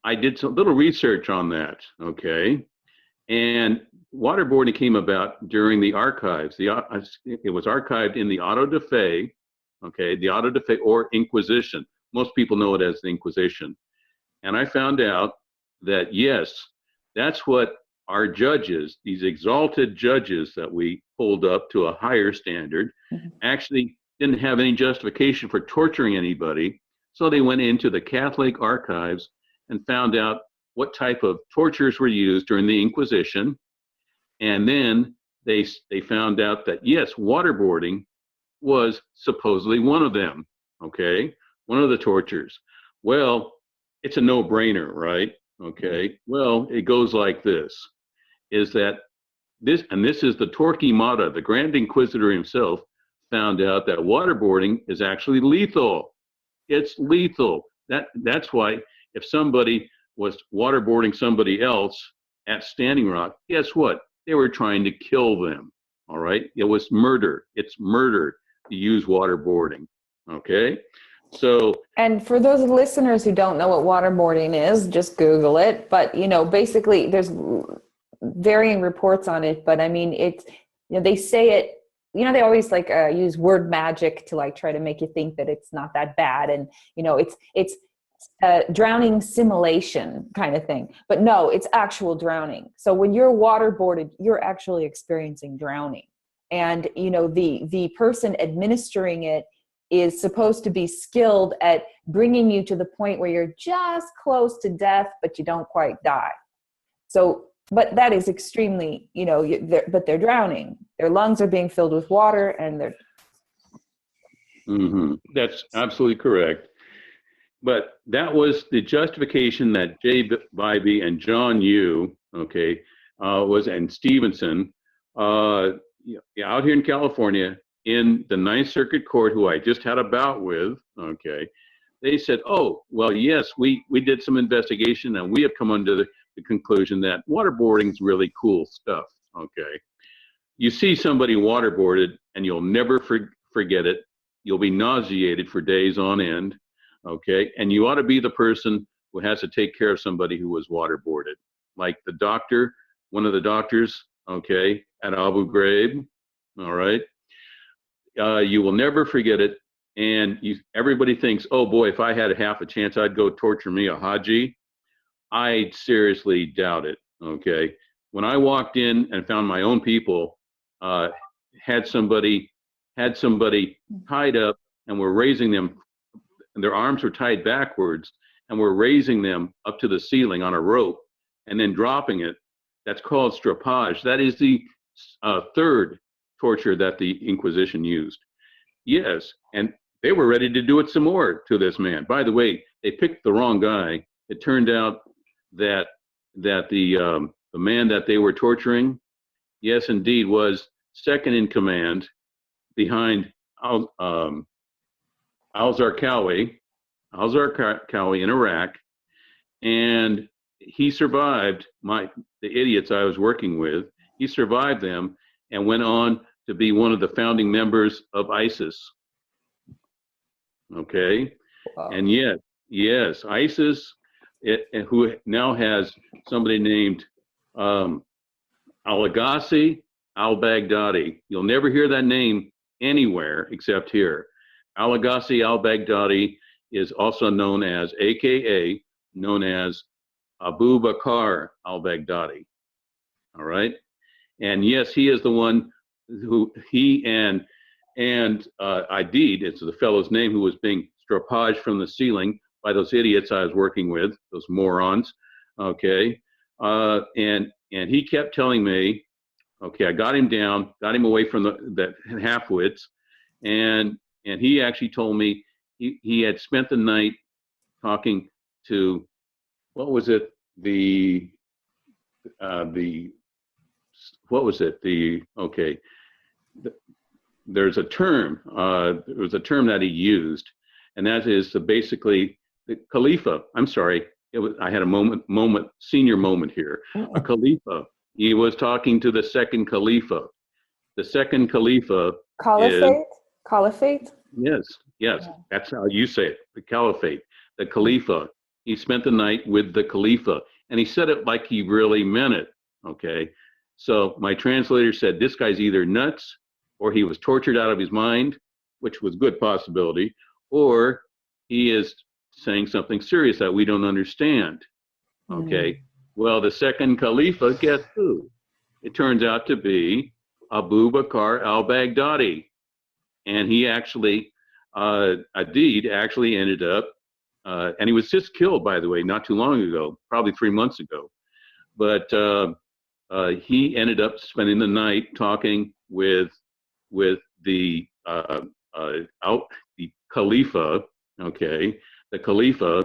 I did some little research on that. Okay. And waterboarding came about during the archives. It was archived in the auto de fe, okay, the auto de fe or Inquisition. Most people know it as the Inquisition. And I found out that, yes, that's what our judges, these exalted judges that we pulled up to a higher standard, actually didn't have any justification for torturing anybody. So they went into the Catholic archives and found out what type of tortures were used during the Inquisition. And then they found out that, yes, waterboarding was supposedly one of them, okay? One of the tortures. Well, it's a no-brainer, right? Okay, well, it goes like this, is that this is the Torquemada, the Grand Inquisitor himself, found out that waterboarding is actually lethal. It's lethal. That's why if somebody was waterboarding somebody else at Standing Rock, guess what? They were trying to kill them, all right? It was murder. It's murder to use waterboarding, okay? So, and for those listeners who don't know what waterboarding is, just Google it. But, basically there's varying reports on it, but I mean, it's, they say it, they always use word magic to try to make you think that it's not that bad. And, it's drowning simulation kind of thing, but no, it's actual drowning. So when you're waterboarded, you're actually experiencing drowning. And, the person administering it is supposed to be skilled at bringing you to the point where you're just close to death, but you don't quite die. So, but that is extremely, but they're drowning. Their lungs are being filled with water, and they're. That's absolutely correct. But that was the justification that Jay Bybee and John Yoo, okay, and Stevenson, out here in California, in the Ninth Circuit Court, who I just had a bout with, okay, they said, oh, well, yes, we did some investigation, and we have come under the conclusion that waterboarding is really cool stuff, okay? You see somebody waterboarded, and you'll never forget it. You'll be nauseated for days on end, okay? And you ought to be the person who has to take care of somebody who was waterboarded, like the doctor, one of the doctors, okay, at Abu Ghraib, all right? You will never forget it. And everybody thinks, oh boy, if I had half a chance, I'd go torture me a Haji. I seriously doubt it, okay? When I walked in and found my own people had somebody tied up and were raising them, and their arms were tied backwards, and were raising them up to the ceiling on a rope and then dropping it. That's called strapage. That is the third torture that the Inquisition used. Yes, and they were ready to do it some more to this man. By the way, they picked the wrong guy. It turned out that the man that they were torturing, yes, indeed, was second in command behind al-Zarqawi in Iraq, and he survived the idiots I was working with. He survived them and went on to be one of the founding members of ISIS. Okay, Wow. and yes, ISIS, who now has somebody named Al-Agassi al-Baghdadi. You'll never hear that name anywhere except here. Al-Agassi al-Baghdadi is also known as, AKA, known as Abu Bakr al-Baghdadi. All right, and yes, he is the one who and Aidid, it's the fellow's name, who was being strapaged from the ceiling by those idiots I was working with, those morons. Okay, and he kept telling me, okay, I got him down, got him away from that half-wits, and he actually told me he had spent the night talking to, what was it, there's a term, there was a term that he used, and that is basically the Khalifa. I'm sorry, I had a senior moment here. A Khalifa. He was talking to the second Khalifa. The second Khalifa Caliphate? Caliphate? Yes, Yeah. that's how you say it, the Caliphate, the Khalifa. He spent the night with the Khalifa, and he said it like he really meant it, okay? So my translator said, this guy's either nuts, or he was tortured out of his mind, which was a good possibility, or he is saying something serious that we don't understand, okay? Well, the second Khalifa, guess who? It turns out to be Abu Bakr al-Baghdadi. And he actually, Aidid actually ended up, and he was just killed, by the way, not too long ago, probably 3 months ago. But he ended up spending the night talking with the Khalifa, okay, the Khalifa,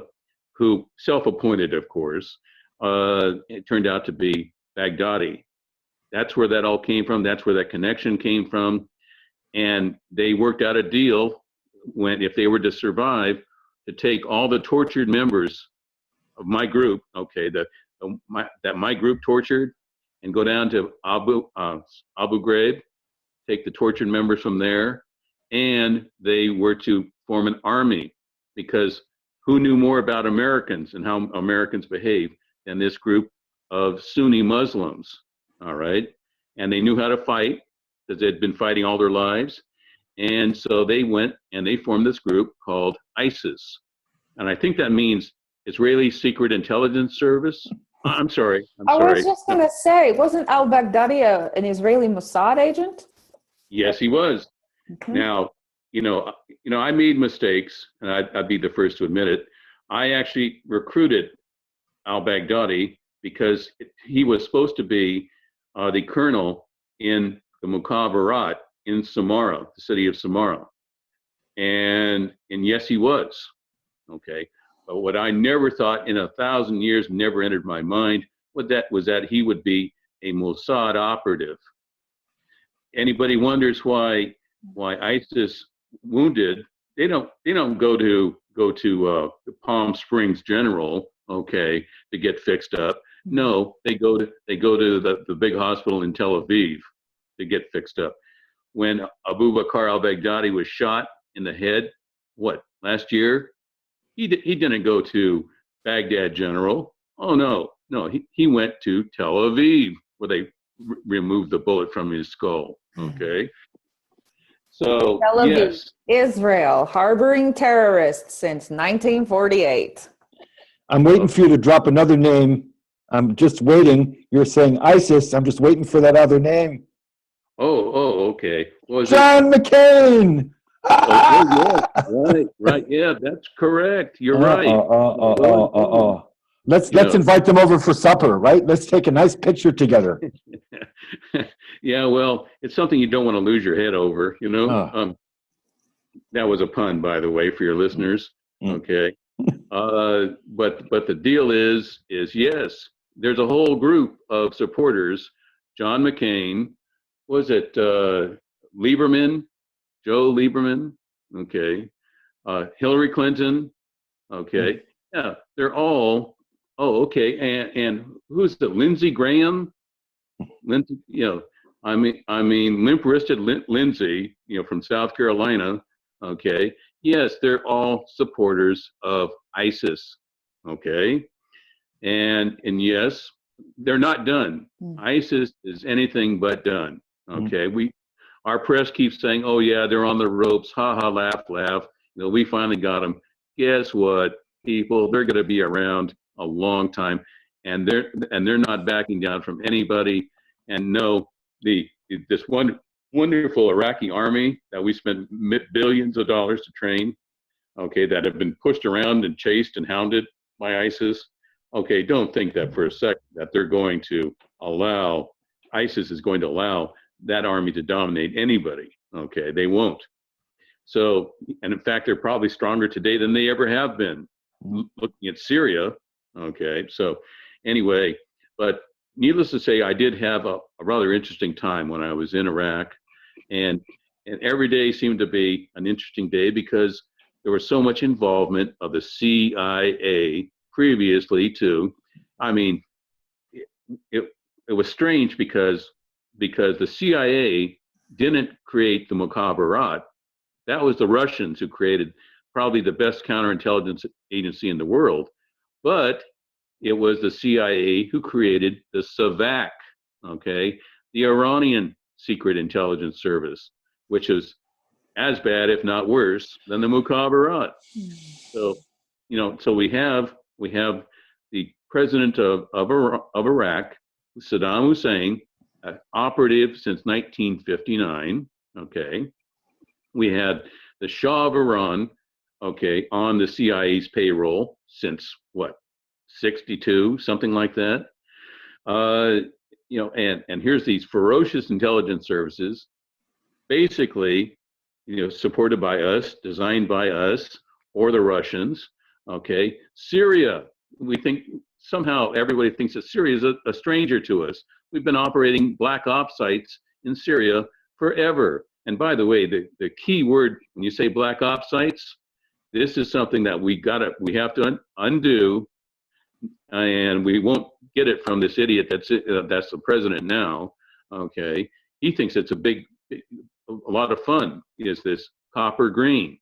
who self-appointed, of course. It turned out to be Baghdadi. That's where that all came from. That's where that connection came from. And they worked out a deal if they were to survive, to take all the tortured members of my group, okay, that my group tortured, and go down to Abu Ghraib, take the tortured members from there, and they were to form an army, because who knew more about Americans and how Americans behave than this group of Sunni Muslims, all right? And they knew how to fight, because they'd been fighting all their lives. And so they went and they formed this group called ISIS. And I think that means Israeli Secret Intelligence Service. I'm sorry. I was just going to say, wasn't al-Baghdadi an Israeli Mossad agent? Yes, he was. Okay. Now, I made mistakes, and I'd be the first to admit it. I actually recruited al-Baghdadi because he was supposed to be the colonel in the Mukhabarat in Samarra, the city of Samarra. And yes, he was, okay? But what I never thought in 1,000 years, never entered my mind, was that he would be a Mossad operative. Anybody wonders why ISIS wounded, they don't go to Palm Springs General, okay, to get fixed up. No, they go to the big hospital in Tel Aviv to get fixed up. When Abu Bakr al-Baghdadi was shot in the head, last year, he didn't go to Baghdad General. Oh no, he went to Tel Aviv, where they removed the bullet from his skull. Okay, so Tel Aviv, yes, Israel, harboring terrorists since 1948. I'm waiting for you to drop another name. I'm just waiting. You're saying ISIS. I'm just waiting for that other name. Oh, okay. John McCain. Oh, yeah, right. Yeah, that's correct. You're right. Let's You know, invite them over for supper, right? Let's take a nice picture together. yeah, well, it's something you don't want to lose your head over, you know? Uh, That was a pun, by the way, for your listeners. mm, Okay. But the deal is yes, there's a whole group of supporters. John McCain, was it Lieberman, Joe Lieberman? Okay. Hillary Clinton. mm, Okay. Yeah, they're all. Oh, okay. And who's the Lindsey Graham? Lindsey, I mean, limp-wristed Lindsey, from South Carolina. Okay. Yes, they're all supporters of ISIS. Okay. And yes, they're not done. Mm. ISIS is anything but done. mm. Okay. Our press keeps saying, "Oh yeah, they're on the ropes." Ha ha, laugh, laugh. We finally got them. Guess what, people? They're going to be around a long time, and they're not backing down from anybody. And no, this one wonderful Iraqi army that we spent billions of dollars to train, okay, that have been pushed around and chased and hounded by ISIS. Okay, don't think that for a second that they're going to allow ISIS is going to allow that army to dominate anybody. Okay, they won't. So, and in fact, they're probably stronger today than they ever have been. Looking at Syria, okay. So, anyway, but needless to say, I did have a rather interesting time when I was in Iraq, and every day seemed to be an interesting day because there was so much involvement of the CIA previously too. I mean, it it was strange because the CIA didn't create the Mukhabarat. That was the Russians who created probably the best counterintelligence agency in the world. But it was the CIA who created the SAVAK, okay, the Iranian secret intelligence service, which is as bad, if not worse, than the Mukhabarat. So, so we have the president of Iraq, Saddam Hussein, operative since 1959. Okay, we had the Shah of Iran, okay, on the CIA's payroll since what, 62, something like that. And here's these ferocious intelligence services, basically, supported by us, designed by us, or the Russians. Okay, Syria. We think somehow everybody thinks that Syria is a stranger to us. We've been operating black ops sites in Syria forever. And by the way, the key word when you say black ops sites, this is something that we have to undo, and we won't get it from this idiot that's the president now. Okay, he thinks it's a lot of fun. Is this Copper Green?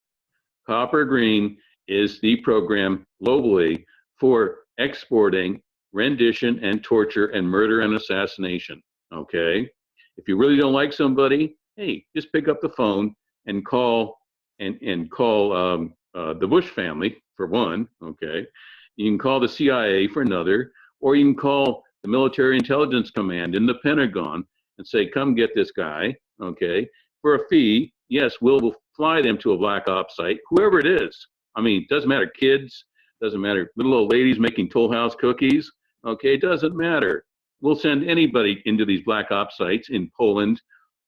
Copper Green is the program globally for exporting rendition and torture and murder and assassination. Okay, if you really don't like somebody, hey, just pick up the phone and call the Bush family for one. Okay, you can call the CIA for another, or you can call the Military Intelligence Command in the Pentagon and say, "Come get this guy." Okay, for a fee. Yes, we'll fly them to a black ops site, whoever it is. I mean, doesn't matter, kids, doesn't matter, little old ladies making Toll House cookies. Okay, doesn't matter. We'll send anybody into these black ops sites in Poland,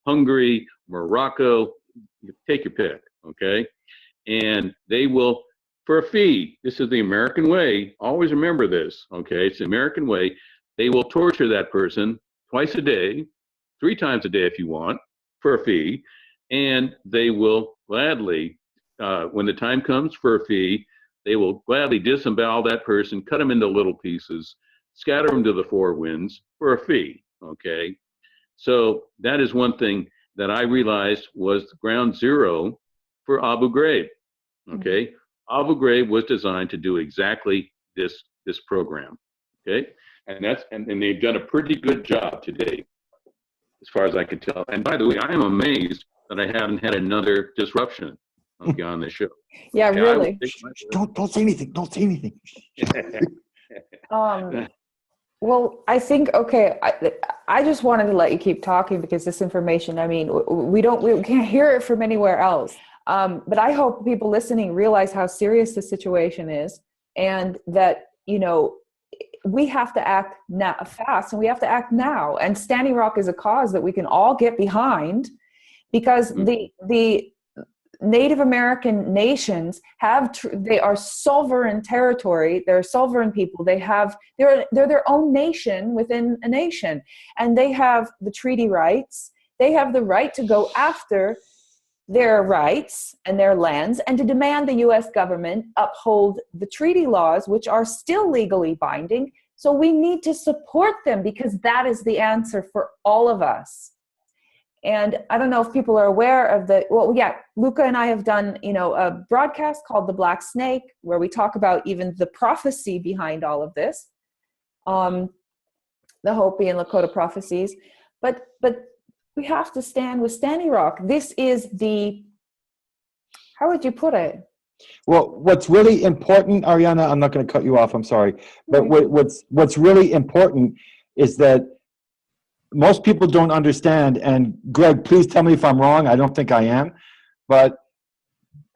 Hungary, Morocco, take your pick. Okay, and they will, for a fee. This is the American way. Always remember this. Okay, it's the American way. They will torture that person twice a day, 3 times a day if you want, for a fee, and they will gladly, when the time comes for a fee, they will gladly disembowel that person, cut them into little pieces, scatter them to the 4 winds for a fee. Okay, so that is one thing that I realized was ground zero for Abu Ghraib. Okay, Abu Ghraib was designed to do exactly this program. Okay, and they've done a pretty good job to date, as far as I can tell. And by the way, I am amazed that I haven't had another disruption, okay, on this show. Yeah, Okay, really. Don't say anything. Don't say anything. Well, I think, okay, I just wanted to let you keep talking because this information, I mean, we can't hear it from anywhere else. But I hope people listening realize how serious the situation is, and that, we have to act now, fast, and we have to act now. And Standing Rock is a cause that we can all get behind, because the Native American nations they are sovereign territory. They're sovereign people. They're their own nation within a nation, and they have the treaty rights. They have the right to go after their rights and their lands, and to demand the U.S. government uphold the treaty laws, which are still legally binding. So we need to support them, because that is the answer for all of us. And I don't know if people are aware of Luca and I have done, a broadcast called The Black Snake, where we talk about even the prophecy behind all of this, the Hopi and Lakota prophecies. But we have to stand with Standing Rock. This is how would you put it? Well, what's really important, Ariana, I'm not going to cut you off, I'm sorry. But what's really important is that most people don't understand, and Greg, please tell me if I'm wrong, I don't think I am, but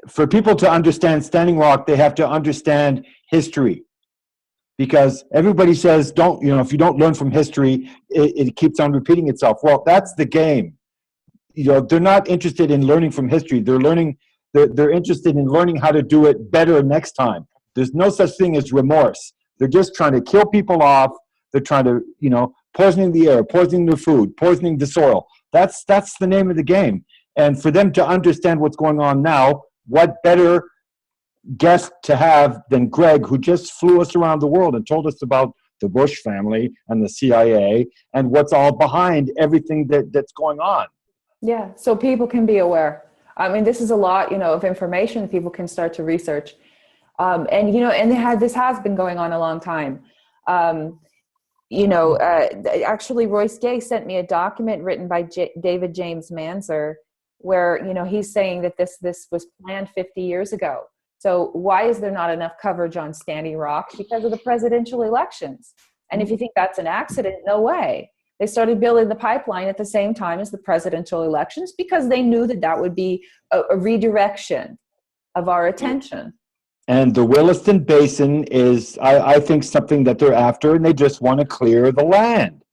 for people to understand Standing Rock, they have to understand history. Because everybody says, if you don't learn from history, it keeps on repeating itself. Well, that's the game. They're not interested in learning from history. They're interested in learning how to do it better next time. There's no such thing as remorse. They're just trying to kill people off. They're trying to, poisoning the air, poisoning the food, poisoning the soil. That's the name of the game. And for them to understand what's going on now, what better guest to have than Greg, who just flew us around the world and told us about the Bush family and the CIA and what's all behind everything that's going on. Yeah, so people can be aware. I mean, this is a lot, of information people can start to research. This has been going on a long time. Actually, Royce Gay sent me a document written by David James Manzer, where, he's saying that this was planned 50 years ago. So why is there not enough coverage on Standing Rock? Because of the presidential elections. And if you think that's an accident, no way. They started building the pipeline at the same time as the presidential elections, because they knew that would be a redirection of our attention. And the Williston Basin is, I think, something that they're after, and they just want to clear the land.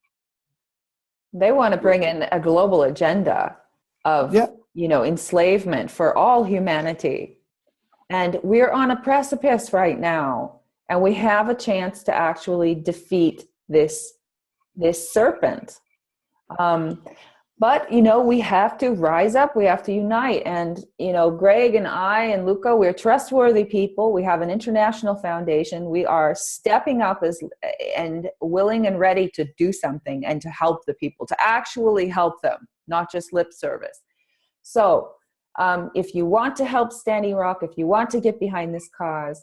They want to bring in a global agenda of, enslavement for all humanity. And we're on a precipice right now, and we have a chance to actually defeat this serpent. But, we have to rise up. We have to unite. And, Greg and I and Luca, we're trustworthy people. We have an international foundation. We are stepping up and willing and ready to do something and to help the people, to actually help them, not just lip service. So if you want to help Standing Rock, if you want to get behind this cause,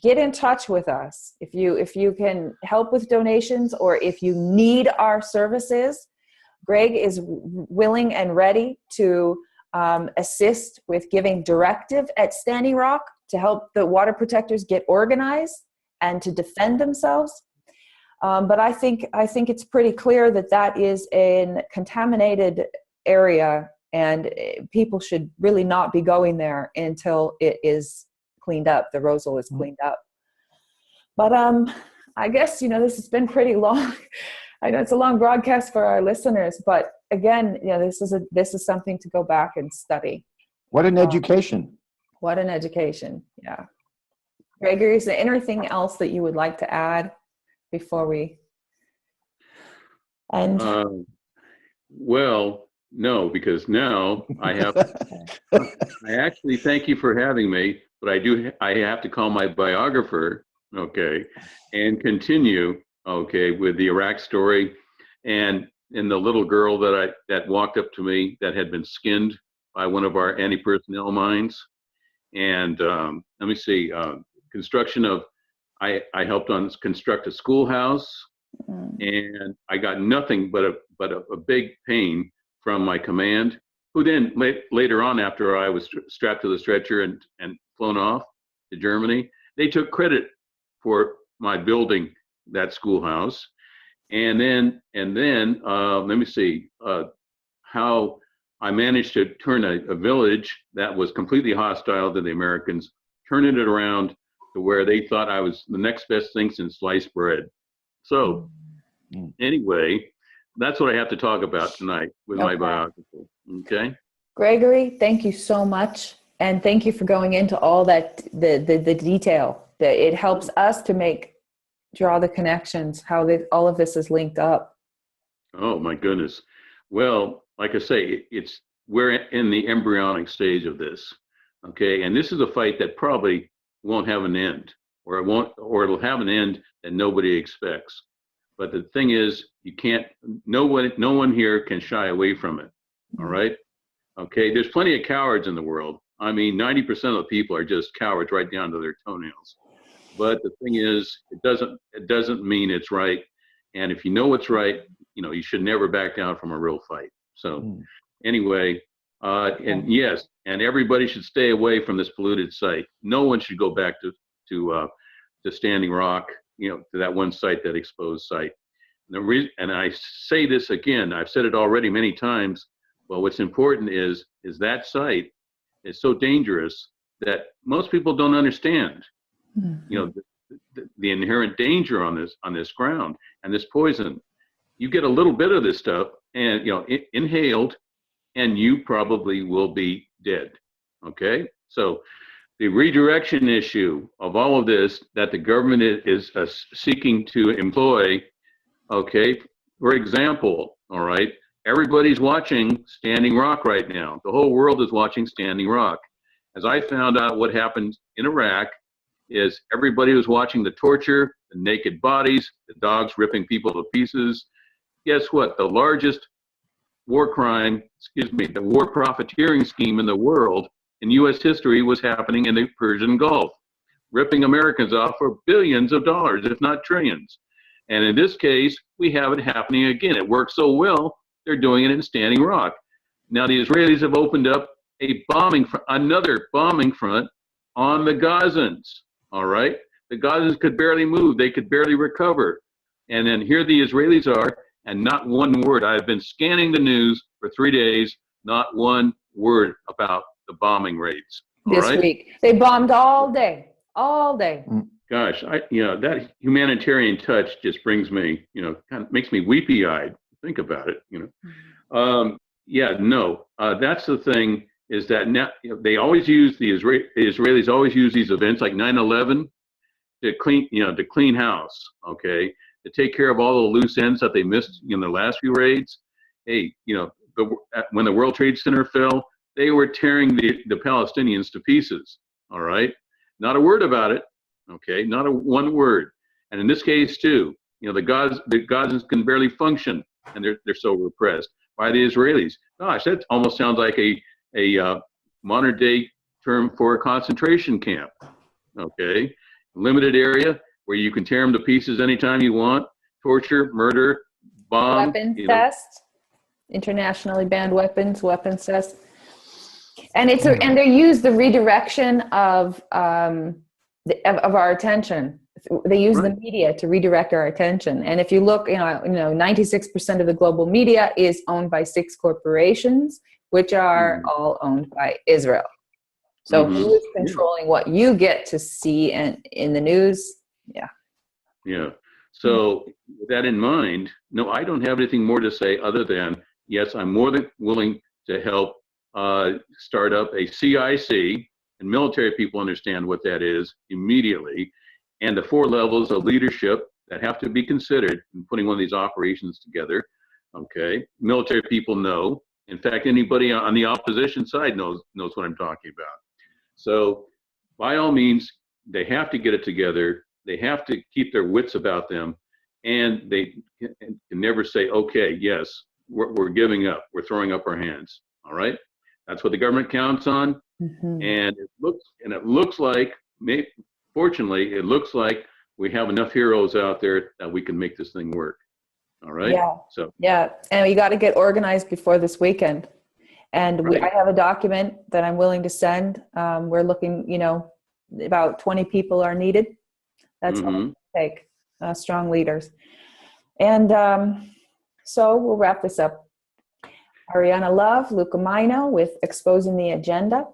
get in touch with us. If you can help with donations, or if you need our services, Greg is willing and ready to assist with giving directive at Standing Rock to help the water protectors get organized and to defend themselves. But I think it's pretty clear that is a contaminated area, and people should really not be going there until it is cleaned up. The Rosal is cleaned up. But I guess, this has been pretty long. I know it's a long broadcast for our listeners, but again, this is something to go back and study. What an education. What an education. Yeah. Gregory, is there anything else that you would like to add before we end? Well, no, because now I have, I actually thank you for having me, but I have to call my biographer, and continue, with the Iraq story, and the little girl that walked up to me that had been skinned by one of our anti-personnel mines. And let me see, I helped construct a schoolhouse, and I got nothing but a big pain from my command, who then later on, after I was strapped to the stretcher and flown off to Germany, they took credit for my building that schoolhouse. And then let me see how I managed to turn a village that was completely hostile to the Americans, turning it around to where they thought I was the next best thing since sliced bread. So anyway, that's what I have to talk about tonight with my biography. Okay. Gregory, thank you so much. And thank you for going into all that, the detail. That it helps us to draw the connections, how all of this is linked up. Oh my goodness. Well, like I say, we're in the embryonic stage of this. Okay. And this is a fight that probably won't have an end, or it'll have an end that nobody expects. But the thing is, no one here can shy away from it. All right. Okay. There's plenty of cowards in the world. I mean, 90% of the people are just cowards right down to their toenails. But the thing is, it doesn't mean it's right. And if you know what's right, you should never back down from a real fight. So anyway, and yes, and everybody should stay away from this polluted site. No one should go back to Standing Rock, to that one site, that exposed site. And I say this again, I've said it already many times. Well, what's important is that site is so dangerous that most people don't understand. The inherent danger on this ground and this poison. You get a little bit of this stuff and inhaled, and you probably will be dead. Okay, so the redirection issue of all of this that the government is seeking to employ. Okay, for example, all right, everybody's watching Standing Rock right now. The whole world is watching Standing Rock. As I found out what happened in Iraq, is everybody was watching the torture, the naked bodies, the dogs ripping people to pieces. Guess what? The largest war profiteering scheme in the world in U.S. history was happening in the Persian Gulf, ripping Americans off for billions of dollars, if not trillions. And in this case, we have it happening again. It works so well, they're doing it in Standing Rock. Now the Israelis have opened up another bombing front on the Gazans. All right, the Gazans could barely move; they could barely recover. And then here the Israelis are, and not one word. I've been scanning the news for 3 days. Not one word about the bombing raids. This week, they bombed all day. Gosh, that humanitarian touch just brings me, kind of makes me weepy-eyed. Think about it, that's the thing, is that now they always use the Israelis always use these events like 9/11 to clean house, okay, to take care of all the loose ends that they missed in the last few raids. Hey, when the World Trade Center fell, they were tearing the Palestinians to pieces. All right, not a word about it. Okay, not one word. And in this case too, the Gazans can barely function, and they're so repressed by the Israelis. Gosh, that almost sounds like a modern day term for a concentration camp. Okay, limited area where you can tear them to pieces anytime you want, torture, murder, bomb. Weapons test, internationally banned weapons test. And and they use the redirection of our attention. They use the media to redirect our attention. And if you look, 96% of the global media is owned by 6 corporations, which are all owned by Israel. So who is controlling what you get to see in the news? Yeah. So with that in mind, no, I don't have anything more to say other than, yes, I'm more than willing to help start up a CIC, and military people understand what that is immediately, and the 4 levels of leadership that have to be considered in putting one of these operations together. Okay, military people know. In fact, anybody on the opposition side knows what I'm talking about. So by all means, they have to get it together. They have to keep their wits about them, and they can never say, okay, yes, we're giving up. We're throwing up our hands. All right. That's what the government counts on. And it looks like, fortunately, it looks like we have enough heroes out there that we can make this thing work. All right. Yeah. And we got to get organized before this weekend. And I have a document that I'm willing to send. We're looking, about 20 people are needed. That's all it take, strong leaders. And so we'll wrap this up. Ariana Love, Luca Mino with Exposing the Agenda.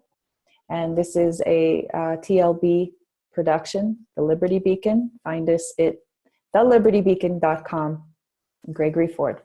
And this is a TLB production, The Liberty Beacon. Find us at thelibertybeacon.com. Gregory Ford.